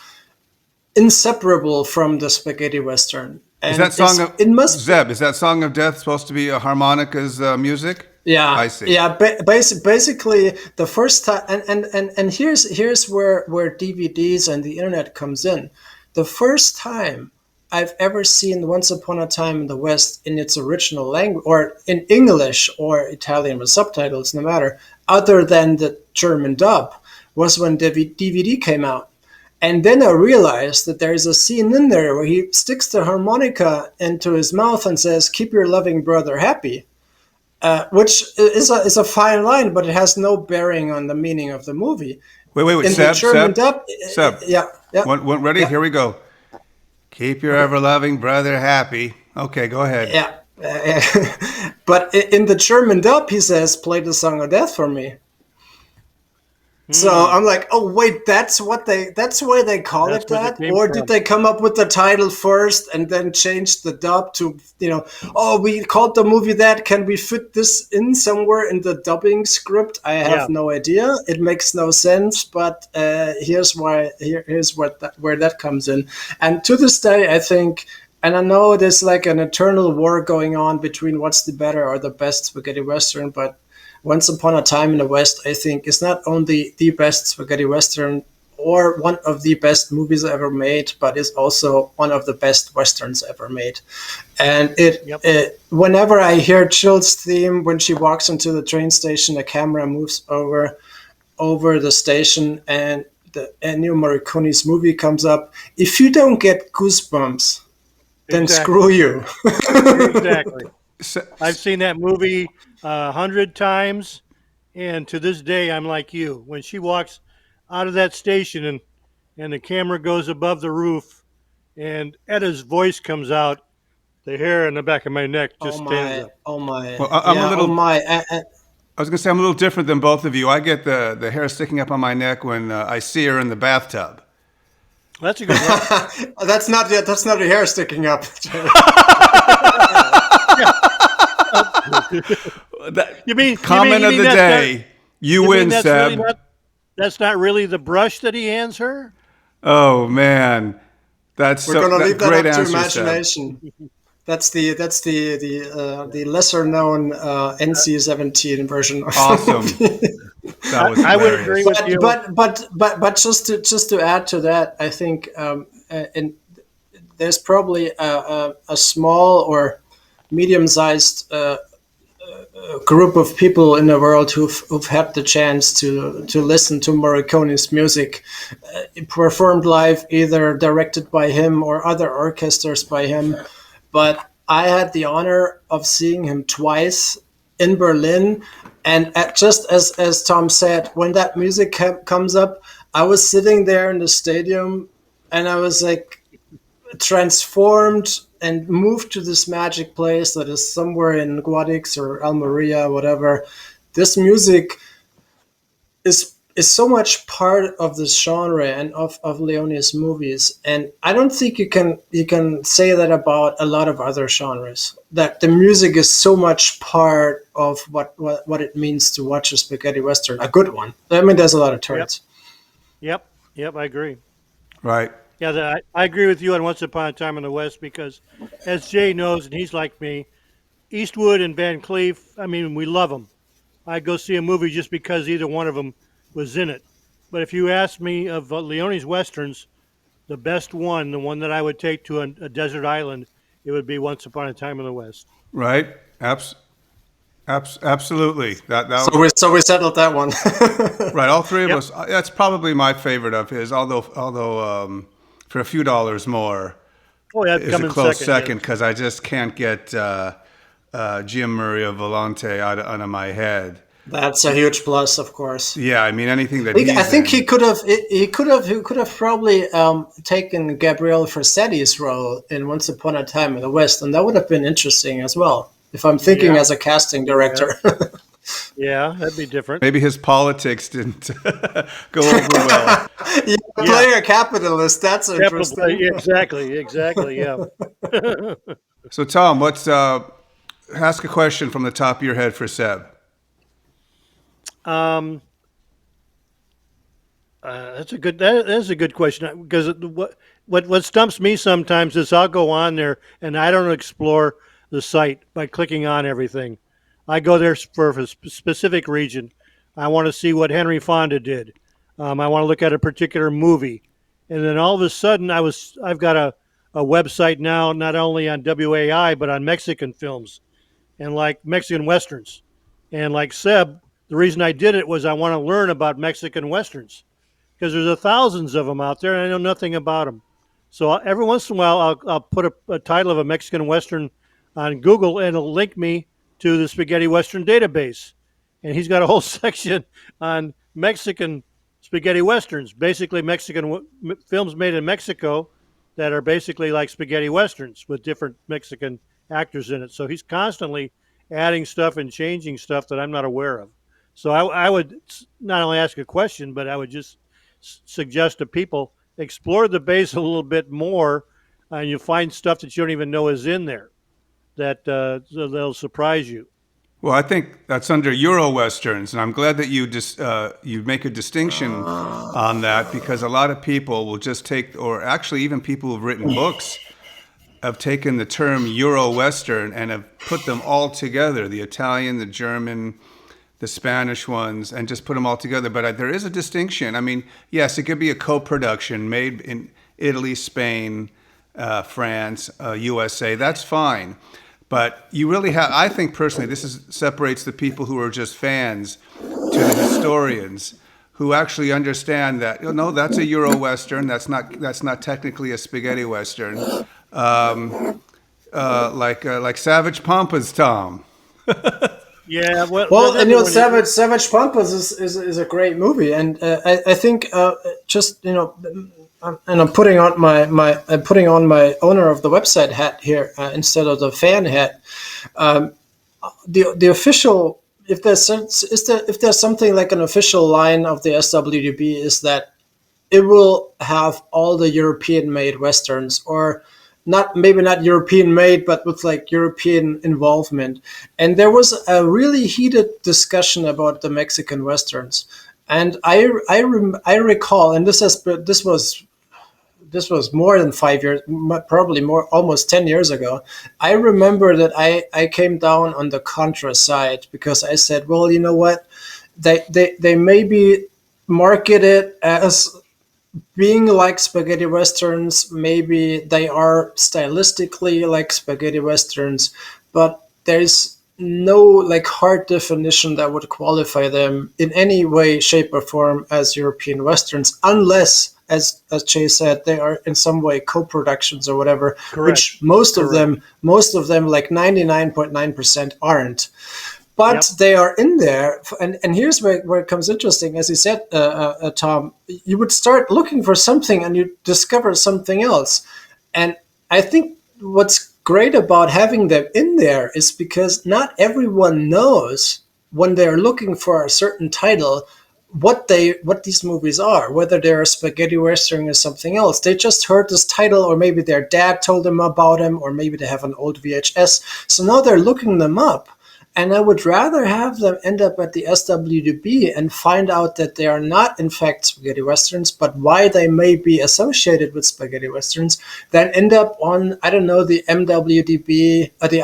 inseparable from the spaghetti western. Is And that song of it must Zeb? Is that Song of Death supposed to be a harmonica's music? Yeah, I see. Yeah, basically the first time, and here's where DVDs and the internet comes in. The first time I've ever seen Once Upon a Time in the West in its original language, or in English or Italian with subtitles, no matter, other than the German dub, was when the DVD came out. And then I realized that there's a scene in there where he sticks the harmonica into his mouth and says, "Keep your loving brother happy." Which is a fine line, but it has no bearing on the meaning of the movie. Wait, In Seb, the German Seb, dub, Seb. yeah. Ready? Yeah. Here we go. Keep your ever-loving brother happy. Okay, go ahead. Yeah. But in the German dub, he says, "Play the Song of Death for me." So I'm like, oh wait, that's why they call That's it where that, they came or from. did they come up with the title first and then change the dub to, oh, we called the movie that? Can we fit this in somewhere in the dubbing script? I have Yeah. no idea. It makes no sense, but here's where that comes in. And to this day, I think. And I know there's like an eternal war going on between what's the better or the best spaghetti western, but Once Upon a Time in the West, I think, is not only the best spaghetti western or one of the best movies ever made, but is also one of the best westerns ever made. And whenever I hear Jill's theme, when she walks into the train station, the camera moves over the station, and the Ennio Morricone's movie comes up. If you don't get goosebumps, then Exactly. screw you. Exactly. Se- I've seen that movie 100 times, and to this day, I'm like you. When she walks out of that station and the camera goes above the roof, and Edda's voice comes out, the hair on the back of my neck just stands up. Oh my, Well, I'm a yeah, little. oh my. I was gonna say I'm a little different than both of you. I get the hair sticking up on my neck when I see her in the bathtub. That's a good one. That's not the hair sticking up. You mean Comment of the that's day. You mean win, that's Seb. really that's not really the brush that he hands her? Oh man, that's We're gonna leave that great up to answer, Seb. imagination. That's the lesser known NC-17 version. Of Awesome. That was I would hilarious. agree with you. But just to add to that, I think there's probably a small or medium-sized group of people in the world who've had the chance to listen to Morricone's music performed live, either directed by him or other orchestras by him. But I had the honor of seeing him twice in Berlin, and just as Tom said, when that music comes up, I was sitting there in the stadium, and I was like transformed and moved to this magic place that is somewhere in Guadix or Almeria, whatever. This music is so much part of this genre and of Leone's movies, and I don't think you can say that about a lot of other genres. That the music is so much part of what it means to watch a spaghetti western, a good one. I mean, there's a lot of turds. Yep. Yep, I agree. Right. Yeah, I agree with you on Once Upon a Time in the West because, as Jay knows, and he's like me, Eastwood and Van Cleef. I mean, we love them. I'd go see a movie just because either one of them was in it. But if you ask me of Leone's westerns, the best one, the one that I would take to a desert island, it would be Once Upon a Time in the West. Right. Absolutely. So we settled that one. Right. All three of Yep. us. That's probably my favorite of his. Although for a few dollars more Oh, yeah, is come a in close second. second Yes. because I just can't get Jim Murray of Volante out of my head. That's a huge plus, of course. Yeah, I mean anything that I he's think in. he could have probably taken Gabriel Forssetti's role in Once Upon a Time in the West, and that would have been interesting as well. If I'm thinking Yeah. as a casting director. Yeah, that'd be different. Maybe his politics didn't go over well. Yeah, player capitalist. That's interesting. Exactly. Yeah. So Tom, let's ask a question from the top of your head for Seb. Um, that is a good question because what stumps me sometimes is I'll go on there and I don't explore the site by clicking on everything. I go there for a specific region. I want to see what Henry Fonda did. I want to look at a particular movie, and then all of a sudden I've got a website now not only on WAI but on Mexican films and like Mexican westerns, and like Seb, the reason I did it was I want to learn about Mexican westerns because there's thousands of them out there, and I know nothing about them. So every once in a while, I'll put a title of a Mexican Western on Google, and it'll link me to the Spaghetti Western database. And he's got a whole section on Mexican spaghetti westerns, basically Mexican films made in Mexico that are basically like spaghetti westerns with different Mexican actors in it. So he's constantly adding stuff and changing stuff that I'm not aware of. So I would not only ask a question, but I would just suggest to people explore the base a little bit more, and you'll find stuff that you don't even know is in there that they'll surprise you. Well, I think that's under Euro Westerns, and I'm glad that you make a distinction on that because a lot of people will just take, or actually even people who've written books, have taken the term Euro Western and have put them all together, the Italian, the German, the Spanish ones, and just put them all together. But there is a distinction. I mean, yes, it could be a co-production made in Italy, Spain, France, USA. That's fine. But you really have, I think personally, separates the people who are just fans to the historians who actually understand that, no, that's a Euro Western. That's not technically a spaghetti Western. Like Savage Pampas, Tom. Yeah, Well, and Savage Pampas is a great movie, and I think just and I'm putting on my owner of the website hat here instead of the fan hat. The official, if there's something like an official line of the SWDb, is that it will have all the European-made westerns, or maybe not European-made, but with like European involvement. And there was a really heated discussion about the Mexican westerns, and I recall, and this was more than 5 years, probably more, almost 10 years ago. I remember that I came down on the Contra side because I said, well, you know what, they maybe market it as being like spaghetti westerns. Maybe they are stylistically like spaghetti westerns, but there's no like hard definition that would qualify them in any way, shape, or form as European westerns, unless, as Jay said, they are in some way co-productions or whatever. Correct. Which most of them, like 99.9% aren't. But they are in there, and here's where it comes interesting. As you said, Tom, you would start looking for something and you discover something else. And I think what's great about having them in there is because not everyone knows when they're looking for a certain title what these movies are, whether they're a spaghetti western or something else. They just heard this title, or maybe their dad told them about them, or maybe they have an old VHS. So now they're looking them up. And I would rather have them end up at the SWDb and find out that they are not, in fact, spaghetti westerns, but why they may be associated with spaghetti westerns, than end up on, I don't know, the MWDB, the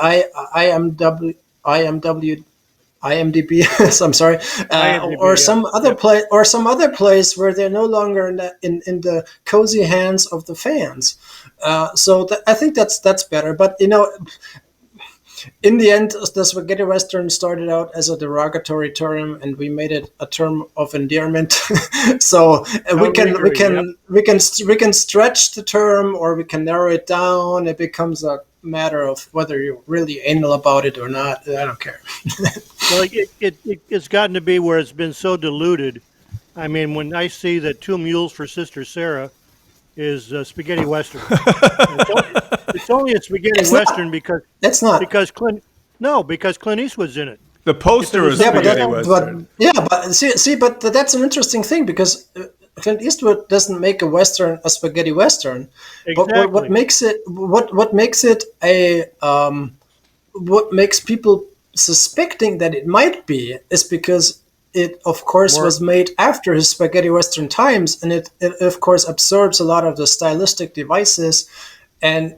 IMDb. So I'm sorry, IMDb, or yeah. some other place, or some other place where they're no longer in the cozy hands of the fans. So I think that's better. But in the end, the spaghetti western started out as a derogatory term, and we made it a term of endearment. So we can stretch the term, or we can narrow it down. It becomes a matter of whether you're really anal about it or not. I don't care. Well, it's gotten to be where it's been so diluted. I mean, when I see that 2 Mules for Sister Sarah is spaghetti western, it's only a spaghetti It's not. western because It's not. because Clint Eastwood's in it. The poster is Yeah, but spaghetti western. but that's an interesting thing, because Clint Eastwood doesn't make a spaghetti western. But what Exactly. makes it a what makes people suspecting that it might be is because it, of course, More- was made after his spaghetti western times, and it of course absorbs a lot of the stylistic devices, and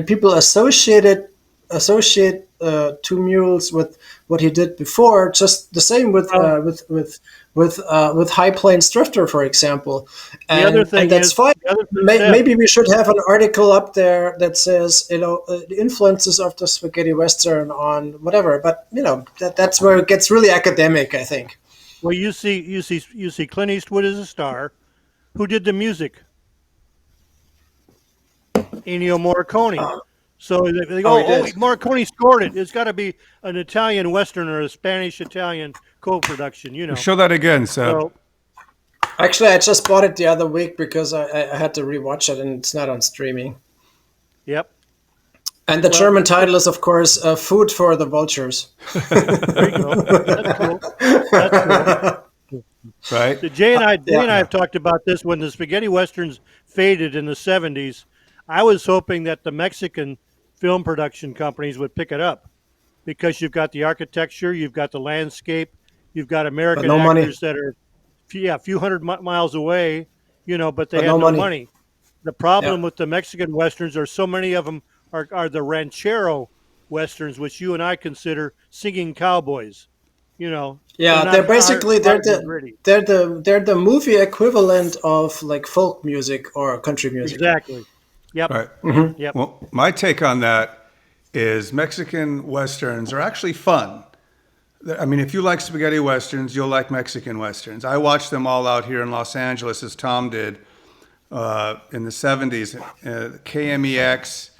people associate 2 Mules with what he did before. Just the same with High Plains Drifter, for example. And, other thing and that's is- fine. the other thing is- Maybe we should have an article up there that says, the influences of the spaghetti western on whatever. But that's where it gets really academic, I think. Well, you see Clint Eastwood as a star. Who did the music? Ennio Morricone. So they go, he did. Morricone scored it. It's got to be an Italian Western or a Spanish-Italian co-production, Show that again, Seb. So, Actually, I just bought it the other week because I had to rewatch it, and it's not on streaming. yep. And the German title is, of course, Food for the Vultures. There you go. That's cool. That's cool. Right? Jay and I have talked about this when the spaghetti westerns faded in the 70s. I was hoping that the Mexican film production companies would pick it up, because you've got the architecture, you've got the landscape, you've got American no money. actors that are a few hundred miles away, but they But had no no money. money. The problem Yeah. with the Mexican westerns are so many of them are the ranchero westerns, which you and I consider singing cowboys. Yeah, they're basically they're gritty. the movie equivalent of like folk music or country music. Exactly. Yep. Right. Yep. Well, my take on that is Mexican westerns are actually fun. I mean, if you like spaghetti westerns, you'll like Mexican westerns. I watched them all out here in Los Angeles, as Tom did, in the 70s. KMEX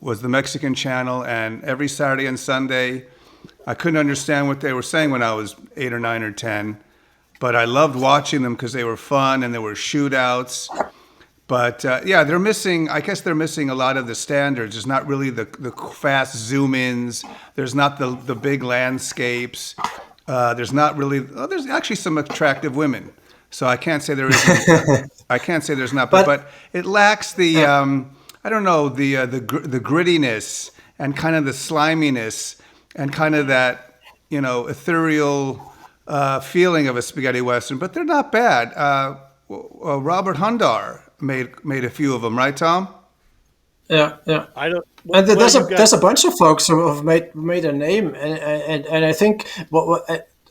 was the Mexican channel, and every Saturday and Sunday, I couldn't understand what they were saying when I was 8 or 9 or 10, but I loved watching them because they were fun and there were shootouts. But they're missing. I guess they're missing a lot of the standards. There's not really the fast zoom ins. There's not the big landscapes. There's not really. There's actually some attractive women. So I can't say there isn't. I can't say there's not. But it lacks the. I don't know, the grittiness and kind of the sliminess and kind of that ethereal feeling of a spaghetti western. But they're not bad. Robert Hundar made a few of them, right, Tom? Yeah. I don't. And there's you've got- there's a bunch of folks who have made a name, and I think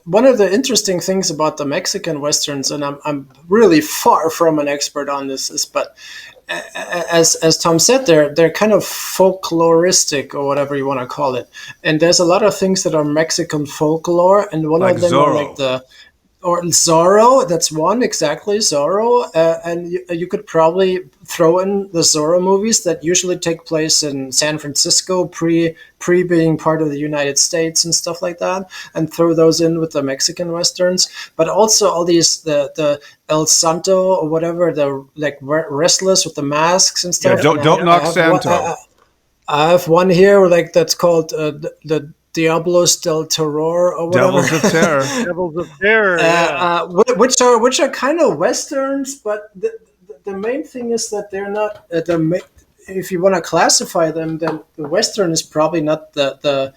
one of the interesting things about the Mexican westerns, and I'm really far from an expert on this, but as Tom said, they're kind of folkloristic or whatever you want to call it, and there's a lot of things that are Mexican folklore, and one Like of them Zorro. are like or Zorro, that's one, exactly, Zorro. And you could probably throw in the Zorro movies that usually take place in San Francisco, pre being part of the United States and stuff like that, and throw those in with the Mexican westerns. But also all these, the El Santo or whatever, the like Restless with the masks and stuff. Yeah, don't And knock have Santo. I have one here like that's called the Diablos Del Toro or whatever. Devils of Terror. Devils of Terror. Which are kind of westerns, but the main thing is that they're not if you want to classify them, then the Western is probably not the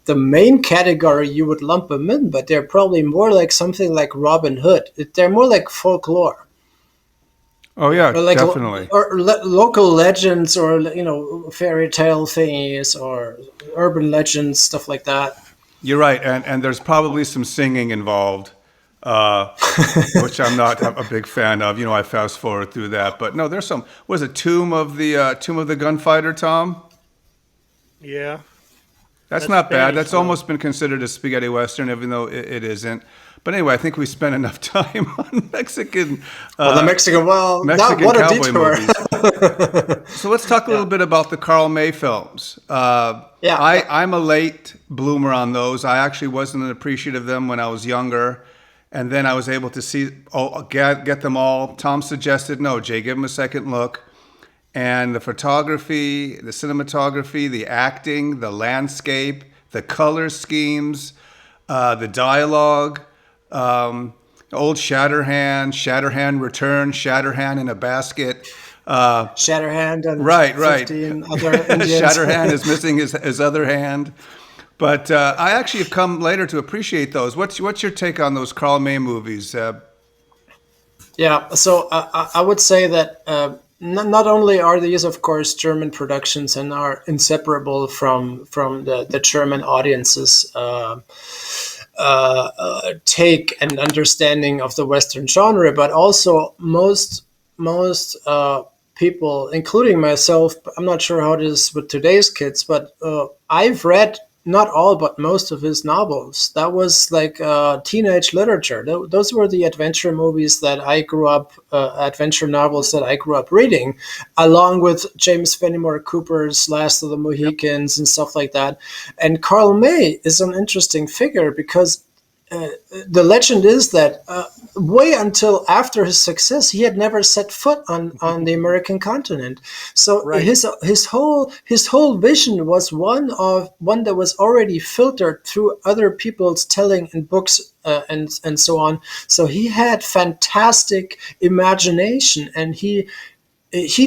main category you would lump them in, but they're probably more like something like Robin Hood. They're more like folklore. Oh yeah, Or like definitely. local legends, or fairy tale thingies, or urban legends, stuff like that. You're right, and there's probably some singing involved, uh, which I'm not a big fan of. You know, I fast forward through that, but no, there's some. Was it Tomb of the Gunfighter, Tom? Yeah, That's that's not bad. Spanish That's though. almost been considered a spaghetti western, even though it isn't. But anyway, I think we spent enough time on Well, the Mexican, well, not Mexican what a cowboy detour. movies. So let's talk a little Yeah. bit about the Carl May films. Yeah, yeah. I'm a late bloomer on those. I actually wasn't appreciative of them when I was younger. And then I was able to get them all. Tom suggested, no, Jay, give them a second look. And the photography, the cinematography, the acting, the landscape, the color schemes, the dialogue, old Shatterhand return, Shatterhand in a basket. Shatterhand and Right, right. 15 other Indians. Shatterhand is missing his other hand. But I actually have come later to appreciate those. What's your take on those Carl May movies? Yeah, so I would say that not only are these, of course, German productions and are inseparable from the German audiences' take and understanding of the Western genre, but also most people, including myself, I'm not sure how it is with today's kids, but I've read not all but most of his novels. That was like teenage literature. Those were the adventure movies that I grew up, adventure novels that I grew up reading, along with James Fenimore Cooper's Last of the Mohicans and stuff like that. And Carl May is an interesting figure because the legend is that way until after his success, he had never set foot on the American continent. So Right. his whole vision was one that was already filtered through other people's telling and books and so on. So he had fantastic imagination, and he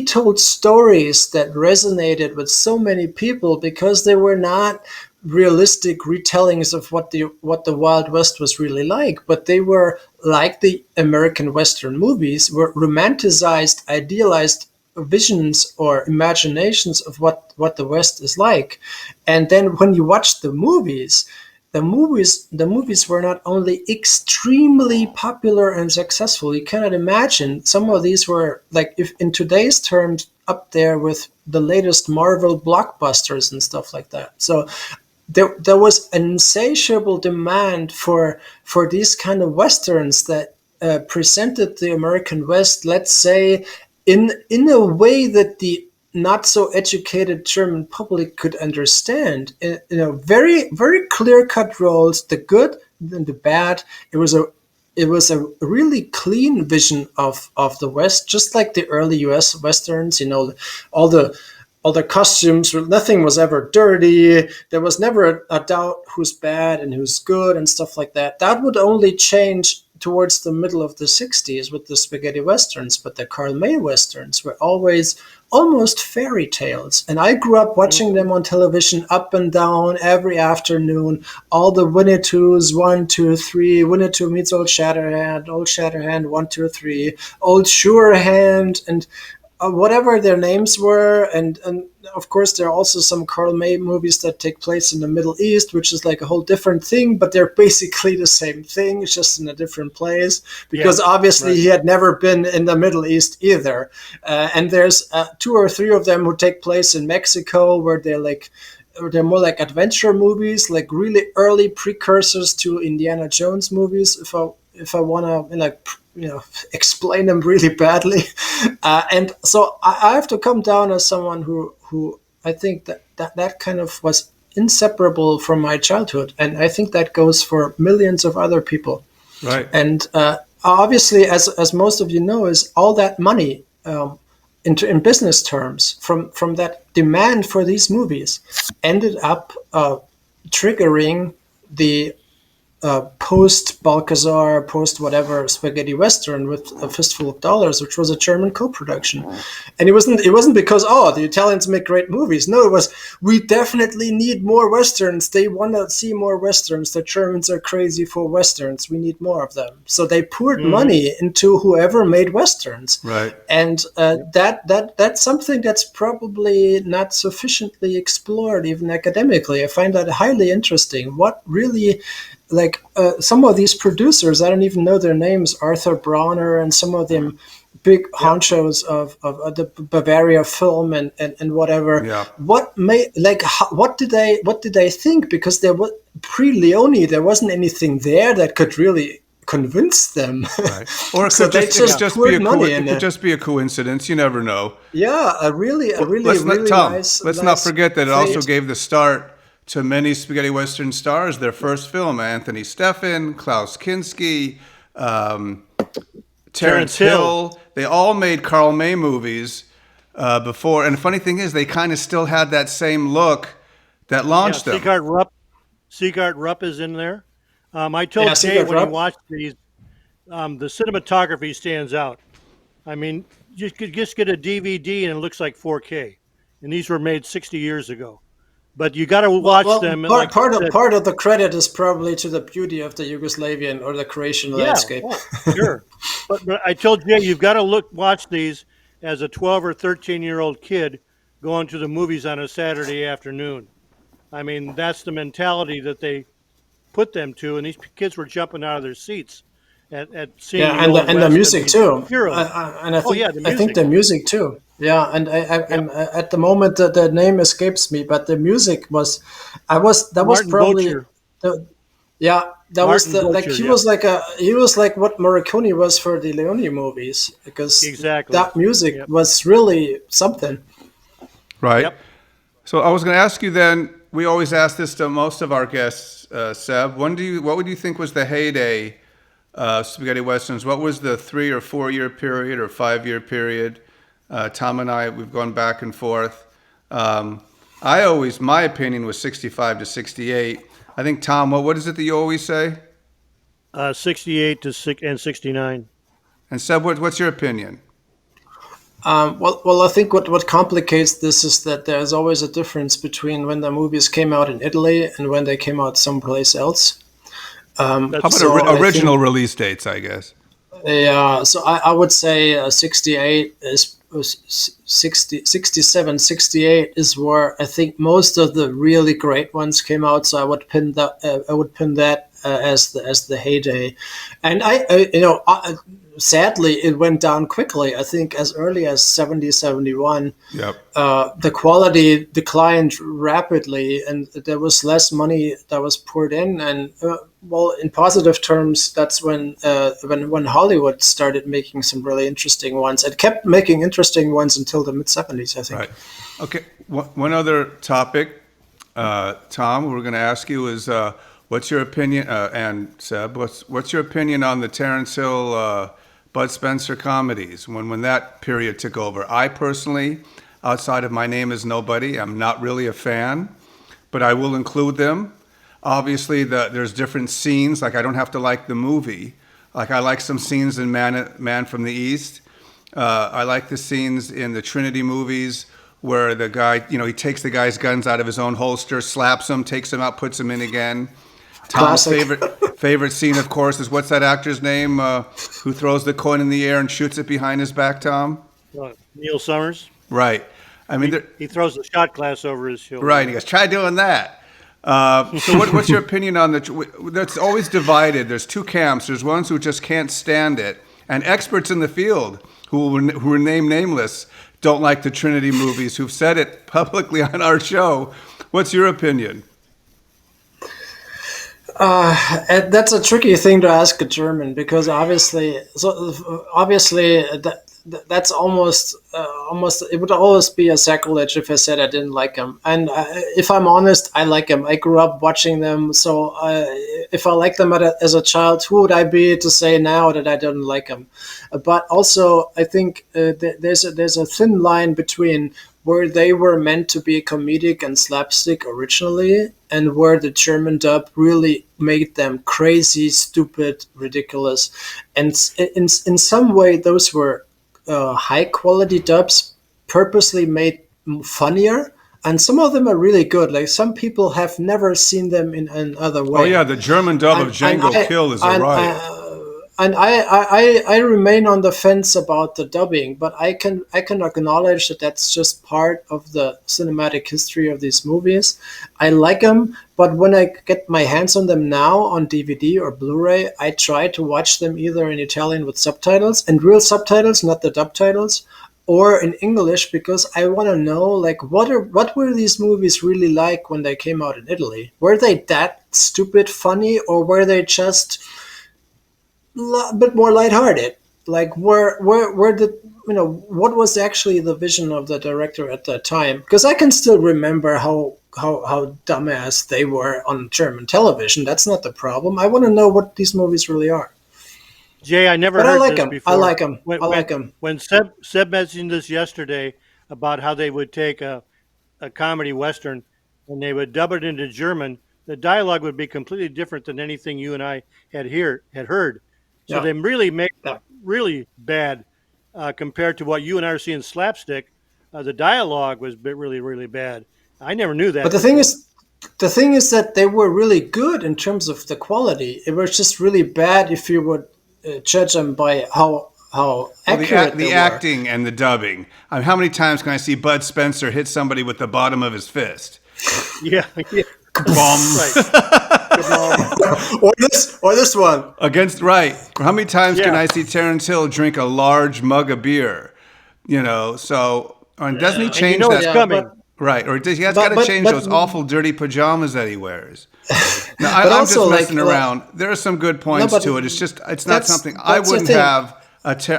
told stories that resonated with so many people because they were not realistic retellings of what the Wild West was really like, but they were like the American Western movies, were romanticized, idealized visions or imaginations of what the West is like. And then when you watch the movies were not only extremely popular and successful. You cannot imagine, some of these were, like, if in today's terms, up there with the latest Marvel blockbusters and stuff like that. So there was an insatiable demand for these kind of westerns that presented the American West, let's say, in a way that the not so educated German public could understand. Very very clear cut roles, the good and the bad. It was a really clean vision of the West, just like the early U.S. westerns. All the costumes, nothing was ever dirty. There was never a doubt who's bad and who's good and stuff like that. That would only change towards the middle of the 60s with the spaghetti westerns, but the Karl May westerns were always almost fairy tales. And I grew up watching them on television up and down every afternoon. All the Winnetous, 1, 2, 3, Winnetou meets Old Shatterhand, 1, 2, 3, Old Surehand, and whatever their names were, and of course there are also some Karl May movies that take place in the Middle East, which is like a whole different thing, but they're basically the same thing. It's just in a different place because obviously right. he had never been in the Middle East either. And there's 2 or 3 of them who take place in Mexico, where they're more like adventure movies, like really early precursors to Indiana Jones movies. If I want to explain them really badly, and so I have to come down as someone who I think that kind of was inseparable from my childhood, and I think that goes for millions of other people. Right. And obviously, as most of you know, is all that money in business terms from that demand for these movies ended up triggering the post Balcazar, post whatever spaghetti western with A Fistful of Dollars, which was a German co-production. And it wasn't because the Italians make great movies. No, it was we definitely need more westerns. They want to see more westerns. The Germans are crazy for westerns. We need more of them. So they poured money into whoever made westerns. Right. And that's something that's probably not sufficiently explored even academically. I find that highly interesting. What really some of these producers, I don't even know their names, Arthur Brauner and some of them big honchos of the Bavaria film and whatever. Yeah. What did they think? Because there was pre-Leone, there wasn't anything there that could really convince them. Right. Or it So could they just, just be a poured money in it. just be a coincidence. You never know. Yeah, a really Tom, nice. let's not forget that it also fate. gave the start to many spaghetti western stars. Their first film, Anthony Steffen, Klaus Kinski, Terrence Hill. They all made Karl May movies before. And the funny thing is, they kind of still had that same look that launched them. Sigurd Rupp is in there. I told Yeah, Jay Sigurd when he Rupp. watched these, the cinematography stands out. I mean, you could just get a DVD and it looks like 4K. And these were made 60 years ago. But you got to watch them. And Part of the credit is probably to the beauty of the Yugoslavian or the Croatian landscape. Sure. But I told Jay, you've got to watch these as a 12 or 13-year-old kid going to the movies on a Saturday afternoon. I mean, that's the mentality that they put them to, and these kids were jumping out of their seats at seeing and the music too. Heroes. I think the music too. Yeah, and I'm at the moment the name escapes me, but the music was Martin probably Bocher. He was like what Morricone was for the Leone movies, because Exactly. that music was really something. Right. Yep. So I was going to ask you then, we always ask this to most of our guests, Seb. What would you think was the heyday spaghetti westerns? What was the 3 or 4 year period or 5 year period? Tom and I, we've gone back and forth. My opinion was 65 to 68. I think, Tom, what is it that you always say? 68 and 69. And Seb, what's your opinion? Well, I think what complicates this is that there's always a difference between when the movies came out in Italy and when they came out someplace else. How about original release dates, I guess? Yeah, so I would say 68 is 67, 68 is where I think most of the really great ones came out. So I would pin that as the heyday, and sadly it went down quickly. I think as early as 70, 71. Yep. The quality declined rapidly, and there was less money that was poured in. And in positive terms, that's when Hollywood started making some really interesting ones. It kept making interesting ones until the mid 70s, I think. Right. Okay. One other topic, Tom, we're going to ask you is what's your opinion, and Seb, what's your opinion on the Terrence Hill, Bud Spencer comedies when that period took over? I personally, outside of My Name Is Nobody, I'm not really a fan, but I will include them. Obviously, there's different scenes. Like, I don't have to like the movie. Like, I like some scenes in Man from the East. I like the scenes in the Trinity movies where the guy, he takes the guy's guns out of his own holster, slaps him, takes them out, puts them in again. Tom's favorite scene, of course, is what's that actor's name who throws the coin in the air and shoots it behind his back, Tom? Neil Summers. Right. I mean, he throws the shot glass over his shoulder. Right. He goes, try doing that. So what's your opinion on that's always divided. There's two camps. There's ones who just can't stand it, and experts in the field who were named nameless don't like the Trinity movies, who've said it publicly on our show. What's your opinion? That's a tricky thing to ask a German, because obviously that's almost it would always be a sacrilege if I said I didn't like him. And if I'm honest, I like him. I grew up watching them, so if I like them as a child, who would I be to say now that I didn't like him? But also, I think there's a thin line between where they were meant to be comedic and slapstick originally, and where the German dub really made them crazy, stupid, ridiculous. And in some way, those were high quality dubs purposely made funnier. And some of them are really good. Like some people have never seen them in another way. Oh yeah, the German dub of Django Kill is a riot. And I remain on the fence about the dubbing, but I can acknowledge that that's just part of the cinematic history of these movies. I like them, but when I get my hands on them now on DVD or Blu-ray, I try to watch them either in Italian with subtitles and real subtitles, not the dub titles, or in English, because I want to know like what were these movies really like when they came out in Italy? Were they that stupid funny, or were they just a bit more lighthearted? Like where did what was actually the vision of the director at that time? Because I can still remember how dumbass they were on German television. That's not the problem. I want to know what these movies really are. Jay, I never But heard I like this them. before. I like them. When, I when, like them. when Seb mentioned this yesterday about how they would take a comedy Western and they would dub it into German, the dialogue would be completely different than anything you and I had heard. So Yeah. they really make Yeah. really bad compared to what you and I are seeing slapstick. The dialogue was really, really bad. I never knew that. But the thing is that they were really good in terms of the quality. It was just really bad if you would judge them by how accurate the they acting and the dubbing. I mean, how many times can I see Bud Spencer hit somebody with the bottom of his fist? Yeah. Bomb. were. or this one. Against right. How many times can Yeah. I see Terrence Hill drink a large mug of beer? So doesn't he And change you know that? it's coming. Right, or he has But- got to but- change but- those awful dirty pajamas that he wears. No, But I'm also, just messing like, around. There are some good points but to it. It's not that's- something I that's the wouldn't thing. have.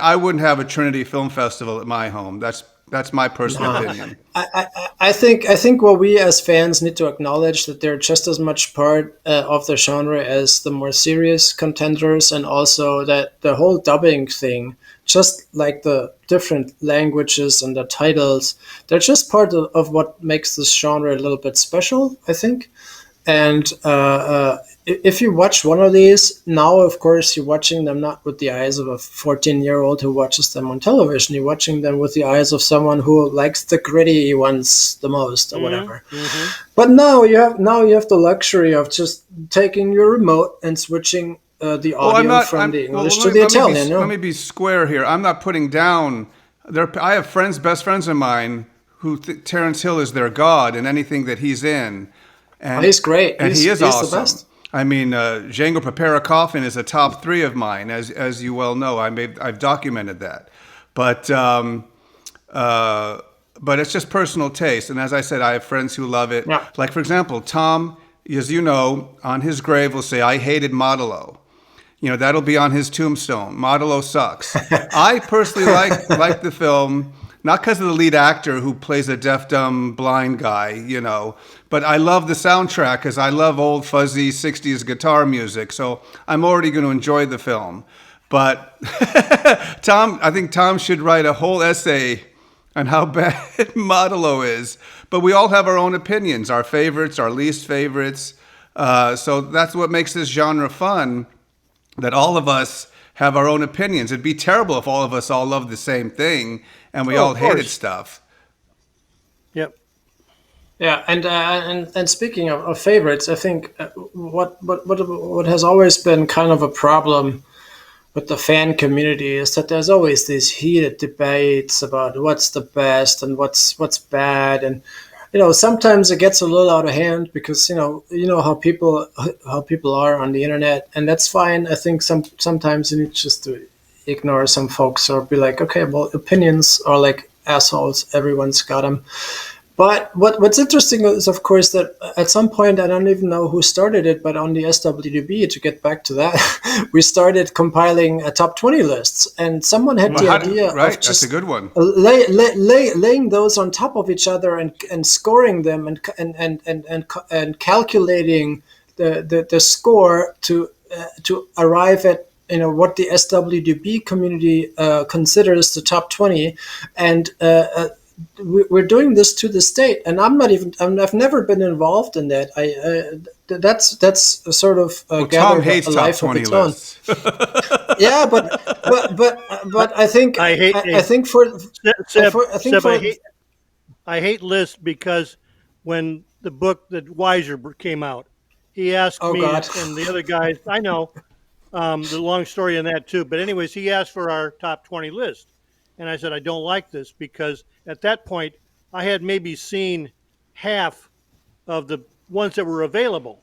I wouldn't have a Trinity Film Festival at my home. That's my personal opinion. I think what we as fans need to acknowledge that they're just as much part of the genre as the more serious contenders, and also that the whole dubbing thing, just like the different languages and the titles, they're just part of what makes this genre a little bit special, I think. And if you watch one of these now, of course, you're watching them not with the eyes of a 14-year-old who watches them on television. You're watching them with the eyes of someone who likes the gritty ones the most, or whatever. But now you have the luxury of just taking your remote and switching the audio from the English to the Italian. Let me be square here. I'm not putting down. I have best friends of mine who Terrence Hill is their god in anything that he's in. And he's great. And he is he's awesome. the best. I mean, Django Prepare a Coffin is a top 3 of mine, as you well know. I've documented that, but it's just personal taste. And as I said, I have friends who love it. Yeah. Like for example, Tom, as you know, on his grave will say, "I hated Modulo." That'll be on his tombstone. Modulo sucks. I personally like the film. Not because of the lead actor who plays a deaf, dumb, blind guy, but I love the soundtrack because I love old, fuzzy 60s guitar music. So I'm already going to enjoy the film. But I think Tom should write a whole essay on how bad Modulo is. But we all have our own opinions, our favorites, our least favorites. So that's what makes this genre fun, that all of us have our own opinions. It'd be terrible if all of us all loved the same thing and we all hated stuff. Yep. Yeah, and speaking of favorites, I think what has always been kind of a problem with the fan community is that there's always these heated debates about what's the best and what's bad, and sometimes it gets a little out of hand because how people are on the internet, and that's fine. I think sometimes you need just to ignore some folks or be like, okay, well, opinions are like assholes. Everyone's got them. But what's interesting is, of course, that at some point, I don't even know who started it, but on the SWDb, to get back to that, we started compiling top 20 lists, and someone had the idea right, of just that's a good one. laying those on top of each other and scoring them and calculating the score to arrive at what the SWDB community considers the top 20, and we're doing this to this date, and I've never been involved in that. That's sort of Tom gathered hates a top life of 20 its own. lists. Yeah, but I think I hate I think for Seb. I think Seb, for I hate lists because when the book that Weiser came out, he asked oh me god. and the other guys. I know the long story in that too, but anyways, he asked for our top 20 list, and I said I don't like this because at that point I had maybe seen half of the ones that were available.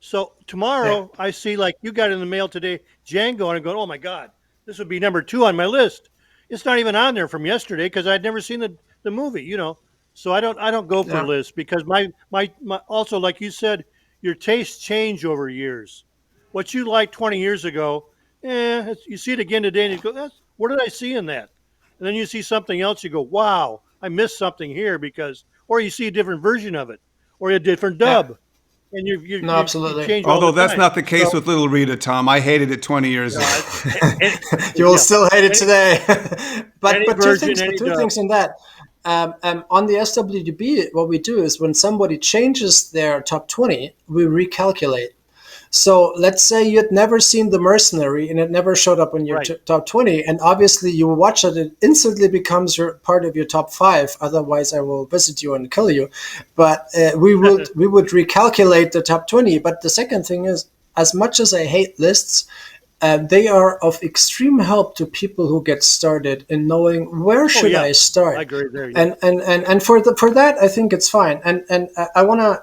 So Yeah. tomorrow I see like you got in the mail today, Django, and I go, oh my God, this would be number 2 on my list. It's not even on there from yesterday because I'd never seen the movie, you know. So I don't go for Yeah. lists because my also like you said, your tastes change over years. What you liked 20 years ago, you see it again today and you go, what did I see in that? And then you see something else, you go, wow, I missed something here because, or you see a different version of it or a different Yeah. dub and No, you absolutely. change all Although the that's time. not the case So with Little Rita, Tom. I hated it 20 years ago. You will yeah, still hate it any, today. any But two version, things. But any two dub. things on that. On the SWDb, what we do is when somebody changes their top 20, we recalculate. So let's say you had never seen The Mercenary and it never showed up in your Right. top 20, and obviously you watch it, it instantly becomes part of your top 5. Otherwise, I will visit you and kill you. But we would recalculate the top 20. But the second thing is, as much as I hate lists, they are of extreme help to people who get started in knowing where Oh should yeah, I I start, agree there. Yeah. and for that I think it's fine. And I wanna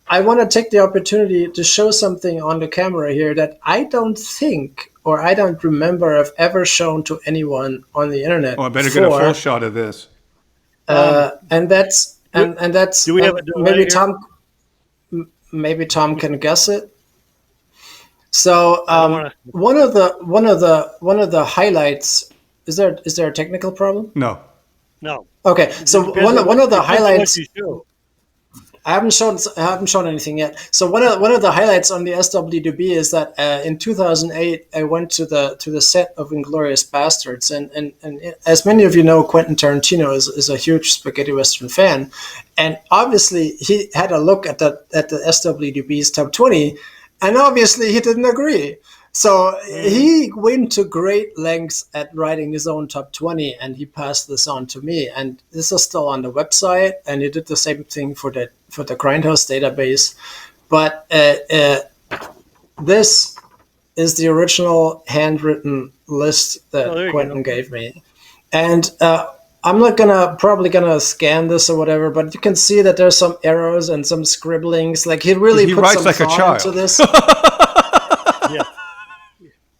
I want to take the opportunity to show something on the camera here that I don't think or I don't remember I've ever shown to anyone on the internet Oh, I better get a full before. shot of this. And that's Do, and that's do we have a delay here? Maybe Tom can guess it. So I don't want to. one of the highlights, is there a technical problem? No. No, Okay, it so depends on one what, of the depends on what highlights. you show. I haven't shown anything yet. So one of the highlights on the SWDb is that in 2008 I went to the set of Inglourious Bastards, and as many of you know, Quentin Tarantino is a huge spaghetti western fan, and obviously he had a look at the SWDB's top 20, and obviously he didn't agree. So he went to great lengths at writing his own top 20, and he passed this on to me. And this is still on the website, and he did the same thing for the Grindhouse database. But this is the original handwritten list that Oh, there you Quentin go. gave me, and I'm not probably gonna scan this or whatever, but you can see that there's some arrows and some scribblings. Like he really He put writes some like a thought child. into this.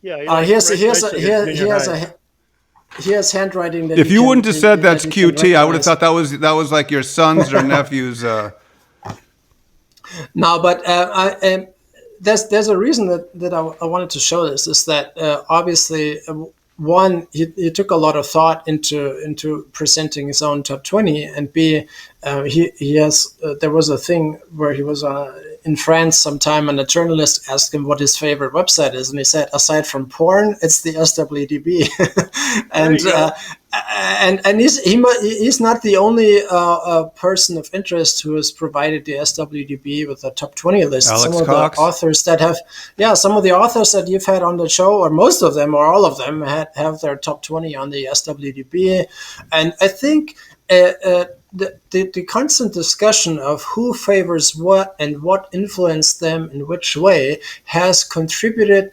Yeah, yeah. He has writes like a junior high. he has handwriting that If he you can- wouldn't have said that that's he can QT, I would have recognize. thought that was like your son's or nephew's. No, but there's a reason that I wanted to show this is that obviously one he took a lot of thought into presenting his own top 20, and b he has there was a thing where he was in France sometime, and a journalist asked him what his favorite website is, and he said, aside from porn, it's the SWDB. and you go. and he's not the only person of interest who has provided the SWDB with a top 20 list. Alex Some of Cox. the authors that have, some of the authors that you've had on the show, or most of them, or all of them, have their top 20 on the SWDB, and I think. The constant discussion of who favors what and what influenced them in which way has contributed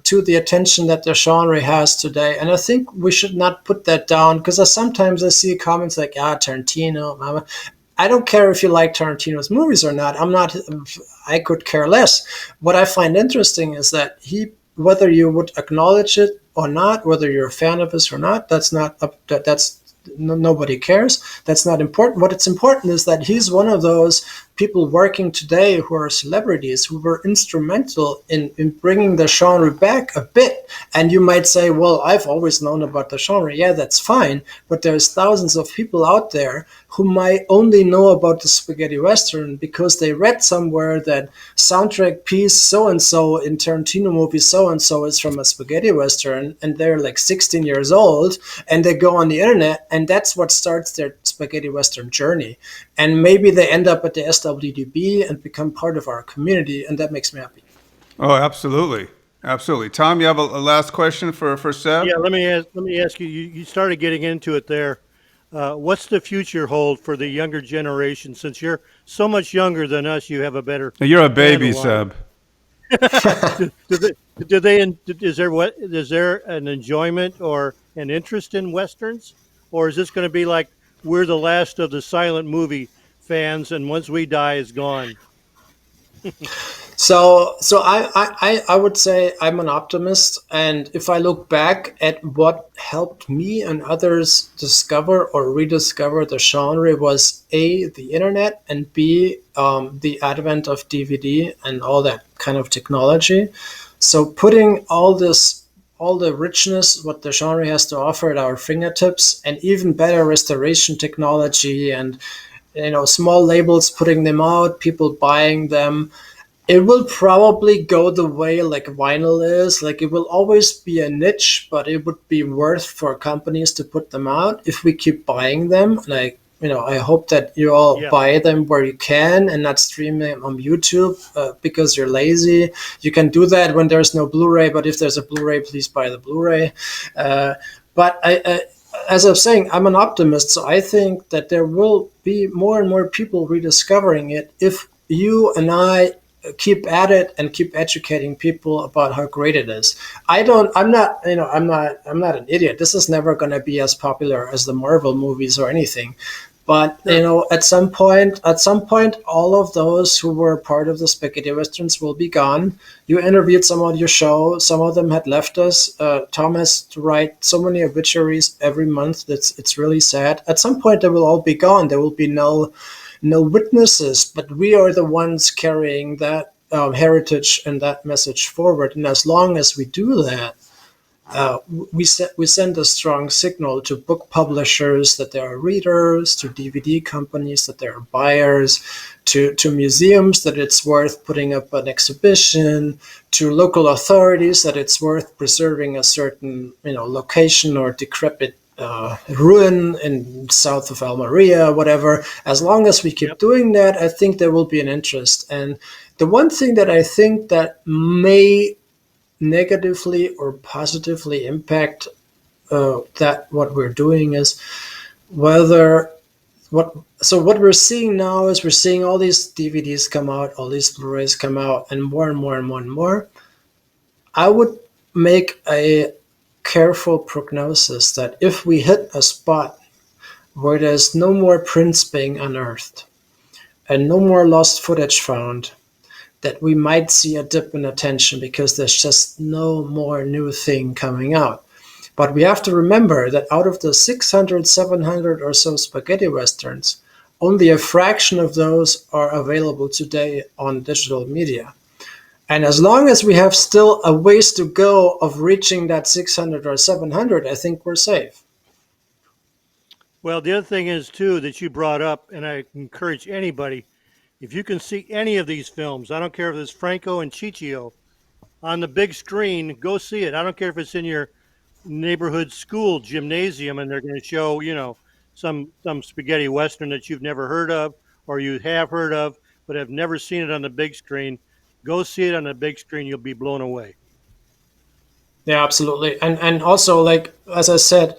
to the attention that the genre has today. And I think we should not put that down, because sometimes I see comments like, Tarantino. I don't care if you like Tarantino's movies or not. I could care less. What I find interesting is that whether you would acknowledge it or not, whether you're a fan of his or not, nobody cares. That's not important. What it's important is that he's one of those people working today who are celebrities who were instrumental in bringing the genre back a bit. And you might say, well, I've always known about the genre. Yeah, that's fine. But there's thousands of people out there who might only know about the spaghetti western because they read somewhere that soundtrack piece so-and-so in Tarantino movie so-and-so is from a spaghetti western, and they're like 16 years old, and they go on the internet, and that's what starts their spaghetti western journey. And maybe they end up at the SWDb and become part of our community, and that makes me happy. Oh, absolutely. Absolutely. Tom, you have a last question for Seb? Yeah, let me ask you. You started getting into it there. What's the future hold for the younger generation? Since you're so much younger than us, you have a better. You're a baby, handle on Seb. do they? Is there an enjoyment or an interest in westerns, or is this going to be like we're the last of the silent movie fans, and once we die, it's gone? So I would say I'm an optimist, and if I look back at what helped me and others discover or rediscover the genre was A, the internet, and B, the advent of DVD and all that kind of technology. So putting all the richness what the genre has to offer at our fingertips, and even better restoration technology, and small labels putting them out, people buying them, it will probably go the way like vinyl is. Like, it will always be a niche, but it would be worth for companies to put them out if we keep buying them. Like, I hope that you all buy them where you can and not stream them on YouTube because you're lazy. You can do that when there's no Blu-ray, but if there's a Blu-ray, please buy the Blu-ray. But as I'm saying, I'm an optimist, so I think that there will be more and more people rediscovering it if you and I keep at it and keep educating people about how great it is. I'm not an idiot. This is never going to be as popular as the Marvel movies or anything. But at some point, all of those who were part of the spaghetti westerns will be gone. You interviewed some on your show. Some of them had left us. Tom has to write so many obituaries every month. It's really sad. At some point, they will all be gone. There will be no witnesses, but we are the ones carrying that heritage and that message forward. And as long as we do that, we send a strong signal to book publishers that there are readers, to DVD companies that there are buyers, to museums that it's worth putting up an exhibition, to local authorities that it's worth preserving a certain location or decrepit ruin in south of Almeria, whatever. As long as we keep doing that, I think there will be an interest. And the one thing that I think that may negatively or positively impact that what we're doing is what we're seeing now is we're seeing all these DVDs come out, all these Blu-rays come out, and more and more and more and more. I would make a careful prognosis that if we hit a spot where there's no more prints being unearthed and no more lost footage found, that we might see a dip in attention because there's just no more new thing coming out. But we have to remember that out of the 600, 700 or so spaghetti westerns, only a fraction of those are available today on digital media. And as long as we have still a ways to go of reaching that 600 or 700, I think we're safe. Well, the other thing is, too, that you brought up, and I encourage anybody, if you can see any of these films, I don't care if it's Franco and Ciccio, on the big screen, go see it. I don't care if it's in your neighborhood school gymnasium and they're going to show, some spaghetti western that you've never heard of or you have heard of but have never seen it on the big screen. Go see it on the big screen. You'll be blown away. Yeah, absolutely. And also, like, as I said,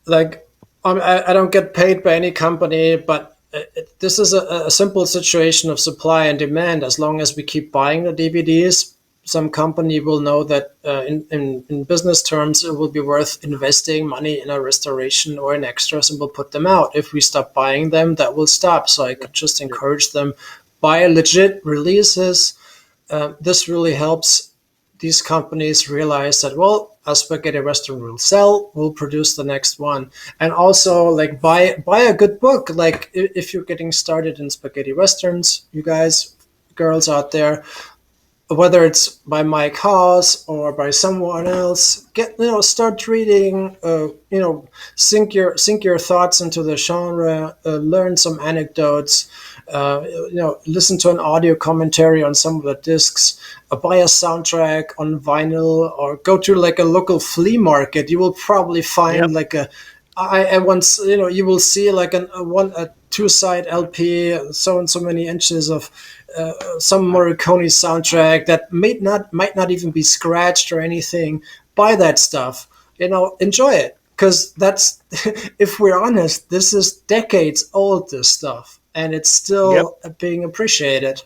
like, I don't get paid by any company, but this is a simple situation of supply and demand. As long as we keep buying the DVDs, some company will know that in business terms, it will be worth investing money in a restoration or in extras and will put them out. If we stop buying them, that will stop. So I could just encourage them, buy legit releases. This really helps these companies realize that, well, a spaghetti western will sell, we'll produce the next one. And also, like, buy a good book. Like, if you're getting started in spaghetti westerns, you guys, girls out there, whether it's by Mike Haas or by someone else, start reading. Sink your thoughts into the genre. Learn some anecdotes. Listen to an audio commentary on some of the discs. Buy a soundtrack on vinyl, or go to like a local flea market. You will probably find like a. I once, you will see like a 2-side LP, so and so many inches of some Morricone soundtrack that might not even be scratched or anything. Buy that stuff, enjoy it, because that's if we're honest, this is decades old, this stuff, and it's still being appreciated.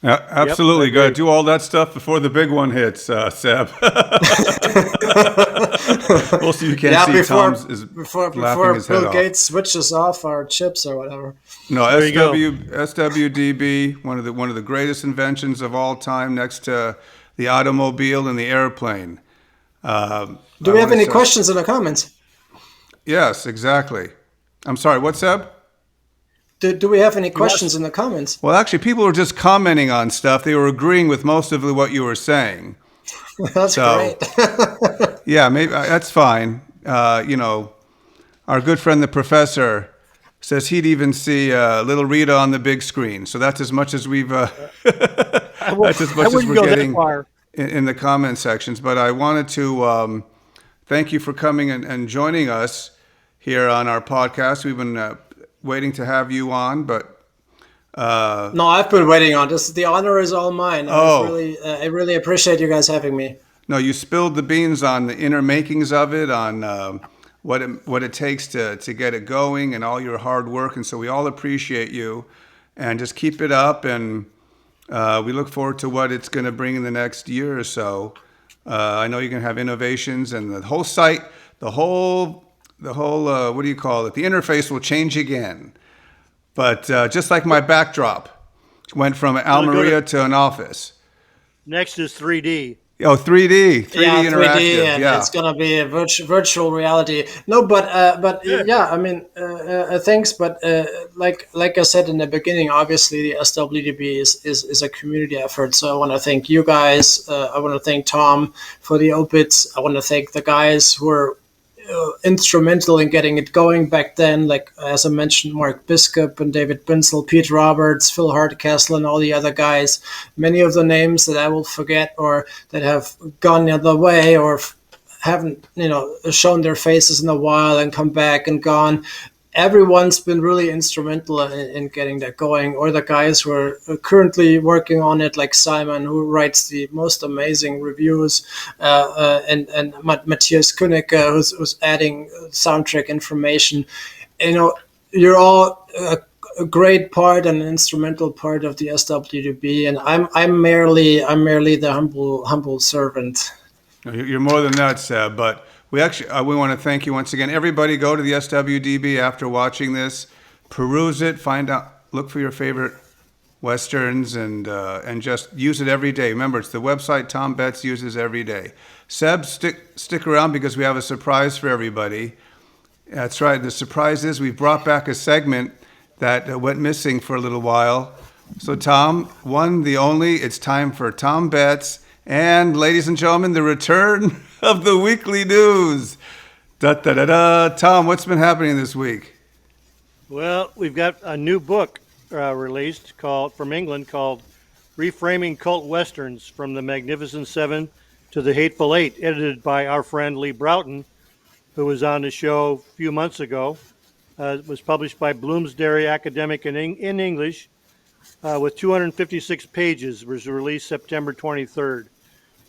Yeah, absolutely. Yep, Got to do all that stuff before the big one hits, Seb. Also, you can't see before, Tom's is before laughing his head Bill off. Gates switches off our chips or whatever. No, There you go. SWDB, one of the greatest inventions of all time, next to the automobile and the airplane. Do we have any questions in the comments? Yes, exactly. I'm sorry, what's Seb? Do we have any questions in the comments? Well, actually, people were just commenting on stuff. They were agreeing with most of what you were saying. That's great. Yeah, maybe that's fine. Our good friend the professor says he'd even see Little Rita on the big screen. So that's as much as we've. That's as much as we're getting in the comment sections. But I wanted to thank you for coming and joining us here on our podcast. We've been waiting to have you on, but. No, I've been waiting on this. The honor is all mine. I really appreciate you guys having me. No, you spilled the beans on the inner makings of it, on what it takes to get it going, and all your hard work. And so we all appreciate you, and just keep it up. And we look forward to what it's going to bring in the next year or so. I know you're going to have innovations, and the whole site, the whole what do you call it? The interface will change again. But just like my backdrop went from Almeria to an office. Next is 3D. Oh, 3D interactive. 3D, and it's gonna be a virtual reality. No, but I mean, thanks. But like I said in the beginning, obviously the SWDb is a community effort. So I want to thank you guys. I want to thank Tom for the obits. I want to thank the guys who were instrumental in getting it going back then, like as I mentioned, Mark Biskup and David Binsel, Pete Roberts, Phil Hardcastle, and all the other guys. Many of the names that I will forget or that have gone the other way or haven't shown their faces in a while and come back and gone. Everyone's been really instrumental in getting that going, or the guys who are currently working on it, like Simon, who writes the most amazing reviews, and Matthias Kunicke, who's adding soundtrack information. You're all a great part and an instrumental part of the SWDb, and I'm merely the humble servant. You're more than that, Seb, but we want to thank you once again. Everybody go to the SWDB after watching this, peruse it, find out, look for your favorite Westerns, and just use it every day. Remember, it's the website Tom Betts uses every day. Seb, stick around because we have a surprise for everybody. That's right. The surprise is we've brought back a segment that went missing for a little while. So Tom, one, the only, it's time for Tom Betts. And ladies and gentlemen, the return of the weekly news. Tom, what's been happening this week? Well, we've got a new book released from England called Reframing Cult Westerns from the Magnificent Seven to the Hateful Eight, edited by our friend Lee Broughton, who was on the show a few months ago. It was published by Bloomsbury Academic in English with 256 pages. It was released September 23rd.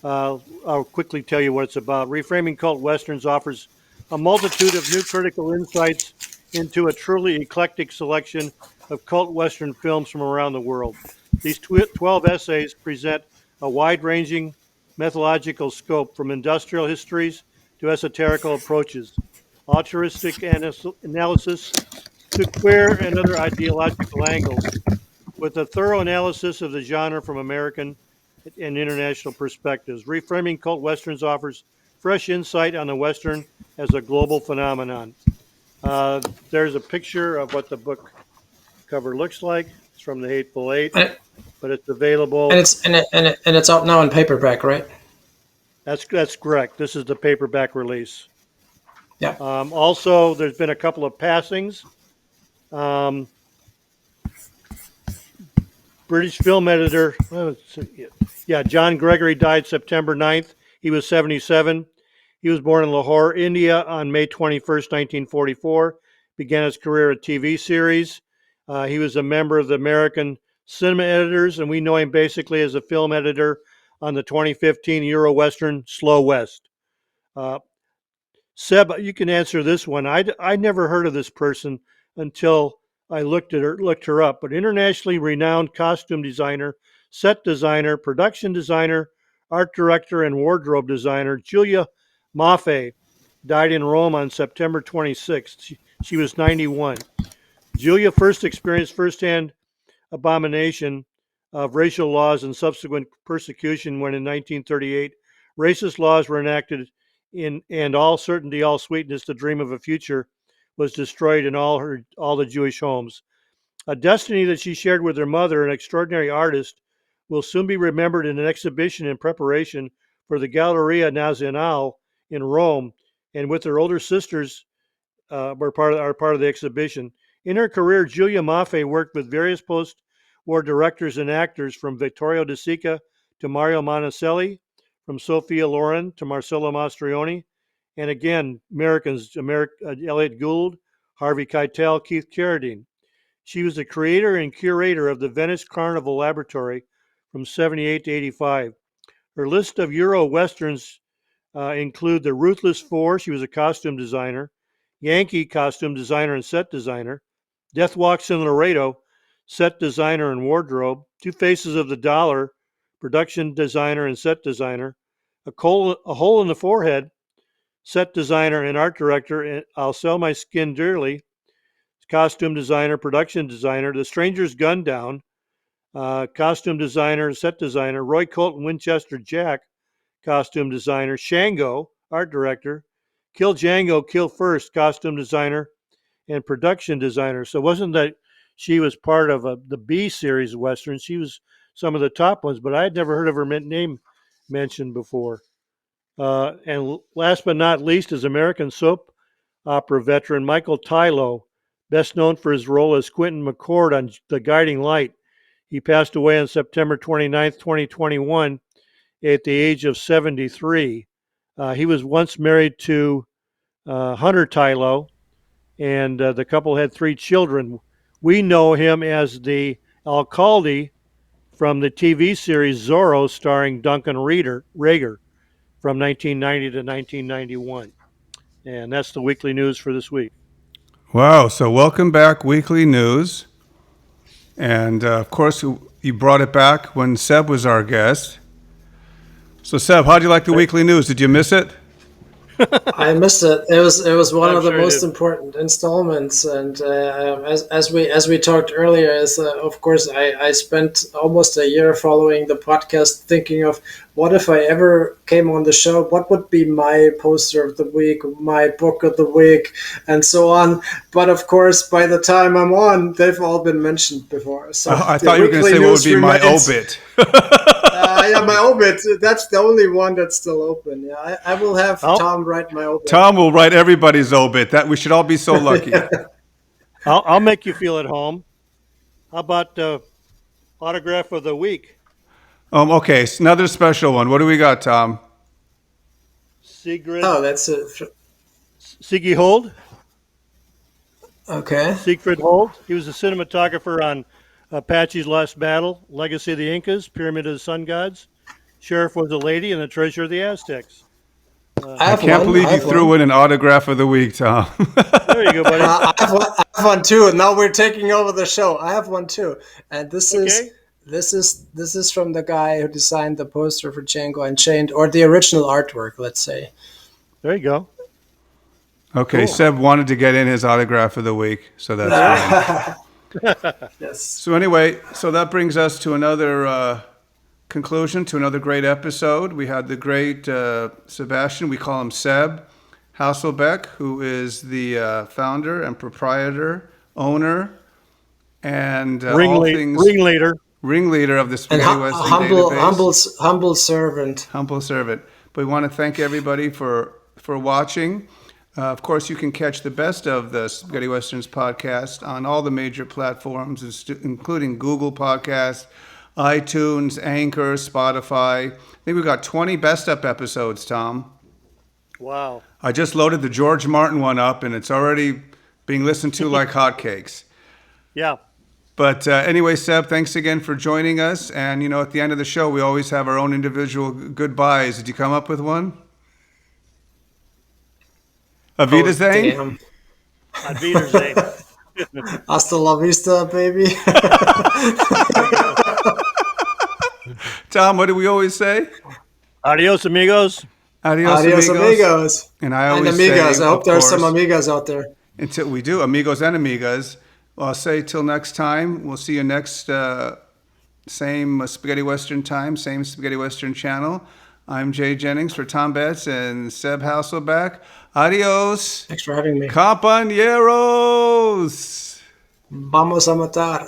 I'll quickly tell you what it's about. Reframing Cult Westerns offers a multitude of new critical insights into a truly eclectic selection of cult Western films from around the world. These 12 essays present a wide-ranging methodological scope from industrial histories to esoterical approaches, altruistic analysis to queer and other ideological angles, with a thorough analysis of the genre from American and international perspectives. Reframing Cult Westerns offers fresh insight on the Western as a global phenomenon. There's a picture of what the book cover looks like. It's from the Hateful Eight, And, but it's available. and it's out now in paperback, right? That's correct. This is the paperback release. Yeah. Also, there's been a couple of passings. British film editor, John Gregory died September 9th. He was 77. He was born in Lahore, India on May 21st, 1944. Began his career at TV series. He was a member of the American Cinema Editors, and we know him basically as a film editor on the 2015 Euro Western Slow West. Seb, you can answer this one. I never heard of this person until I looked her up. But internationally renowned costume designer, set designer, production designer, art director, and wardrobe designer Julia Maffei died in Rome on September 26th. She was 91. Julia first experienced firsthand abomination of racial laws and subsequent persecution when in 1938 racist laws were enacted and all certainty, all sweetness, the dream of a future was destroyed in all the Jewish homes. A destiny that she shared with her mother, an extraordinary artist, will soon be remembered in an exhibition in preparation for the Galleria Nazionale in Rome, and with her older sisters are part of the exhibition. In her career, Julia Maffei worked with various post-war directors and actors, from Vittorio De Sica to Mario Monticelli, from Sophia Loren to Marcello Mastroianni, and again, Americans, Elliot Gould, Harvey Keitel, Keith Carradine. She was the creator and curator of the Venice Carnival Laboratory from 78 to 85. Her list of Euro Westerns include The Ruthless Four, she was a costume designer, Yankee, costume designer and set designer, Death Walks in Laredo, set designer and wardrobe, Two Faces of the Dollar, production designer and set designer, A Hole in the Forehead, set designer and art director, and I'll Sell My Skin Dearly, costume designer, production designer, The Stranger's Gun Down, costume designer, set designer, Roy Colton Winchester Jack, costume designer, Shango, art director, Kill Django, Kill First, costume designer and production designer. So it wasn't that she was part of the B series Westerns. She was some of the top ones, but I had never heard of her name mentioned before. And last but not least is American soap opera veteran Michael Tylo, best known for his role as Quentin McCord on The Guiding Light. He passed away on September 29th, 2021 at the age of 73. He was once married to Hunter Tylo, and the couple had 3 children. We know him as the Alcalde from the TV series Zorro, starring Duncan Rager from 1990 to 1991. And that's the weekly news for this week. Wow. So welcome back, Weekly News. And of course, you brought it back when Seb was our guest. So Seb, how do you like the Weekly News? Did you miss it? I missed it. It was one I'm of the sure you most did. important installments, and as we talked earlier, of course I spent almost a year following the podcast, thinking of what if I ever came on the show, what would be my poster of the week, my book of the week, and so on. But of course, by the time I'm on, they've all been mentioned before. So I thought you were going to say what would be my obit. Yeah, my obit. That's the only one that's still open. Yeah, I will have Tom write my obit. Tom will write everybody's obit. That we should all be so lucky. I'll make you feel at home. How about autograph of the week? Okay, so another special one. What do we got, Tom? Sigrid. Oh, that's it. Siggy Hold. Okay. Siegfried Holt. He was a cinematographer on Apache's Lost Battle, Legacy of the Incas, Pyramid of the Sun Gods, Sheriff Was a Lady, and The Treasure of the Aztecs. I can't believe you threw in an autograph of the week, Tom. There you go, buddy. I have one too. Now we're taking over the show. I have one too, and this is from the guy who designed the poster for Django Unchained, or the original artwork, let's say. There you go. Okay, cool. Seb wanted to get in his autograph of the week, so that's fine. Yes. So anyway, so that brings us to another conclusion to another great episode. We had the great Sebastian, we call him Seb Hasselbeck, who is the founder and proprietor, owner, and all things ringleader of the And Spaghetti Western database. humble servant. Humble servant. But we want to thank everybody for watching. Of course, you can catch the best of the Spaghetti Westerns podcast on all the major platforms, including Google Podcasts, iTunes, Anchor, Spotify. I think we've got 20 best up episodes, Tom. Wow. I just loaded the George Martin one up, and it's already being listened to like hotcakes. Yeah. But anyway, Seb, thanks again for joining us. And, you know, at the end of the show, we always have our own individual goodbyes. Did you come up with one? Auf Wiedersehen? Damn. Auf Wiedersehen. Hasta la vista, baby. Tom, what do we always say? Adios, amigos. Adios, amigos. And I always amigas. say, I hope there's some course, amigas out there. until we do, amigos and amigas. Well, I'll say till next time. We'll see you next same Spaghetti Western time, same Spaghetti Western channel. I'm Jay Jennings for Tom Betts and Seb Hasselbeck. Adios. Thanks for having me. Compañeros. Vamos a matar.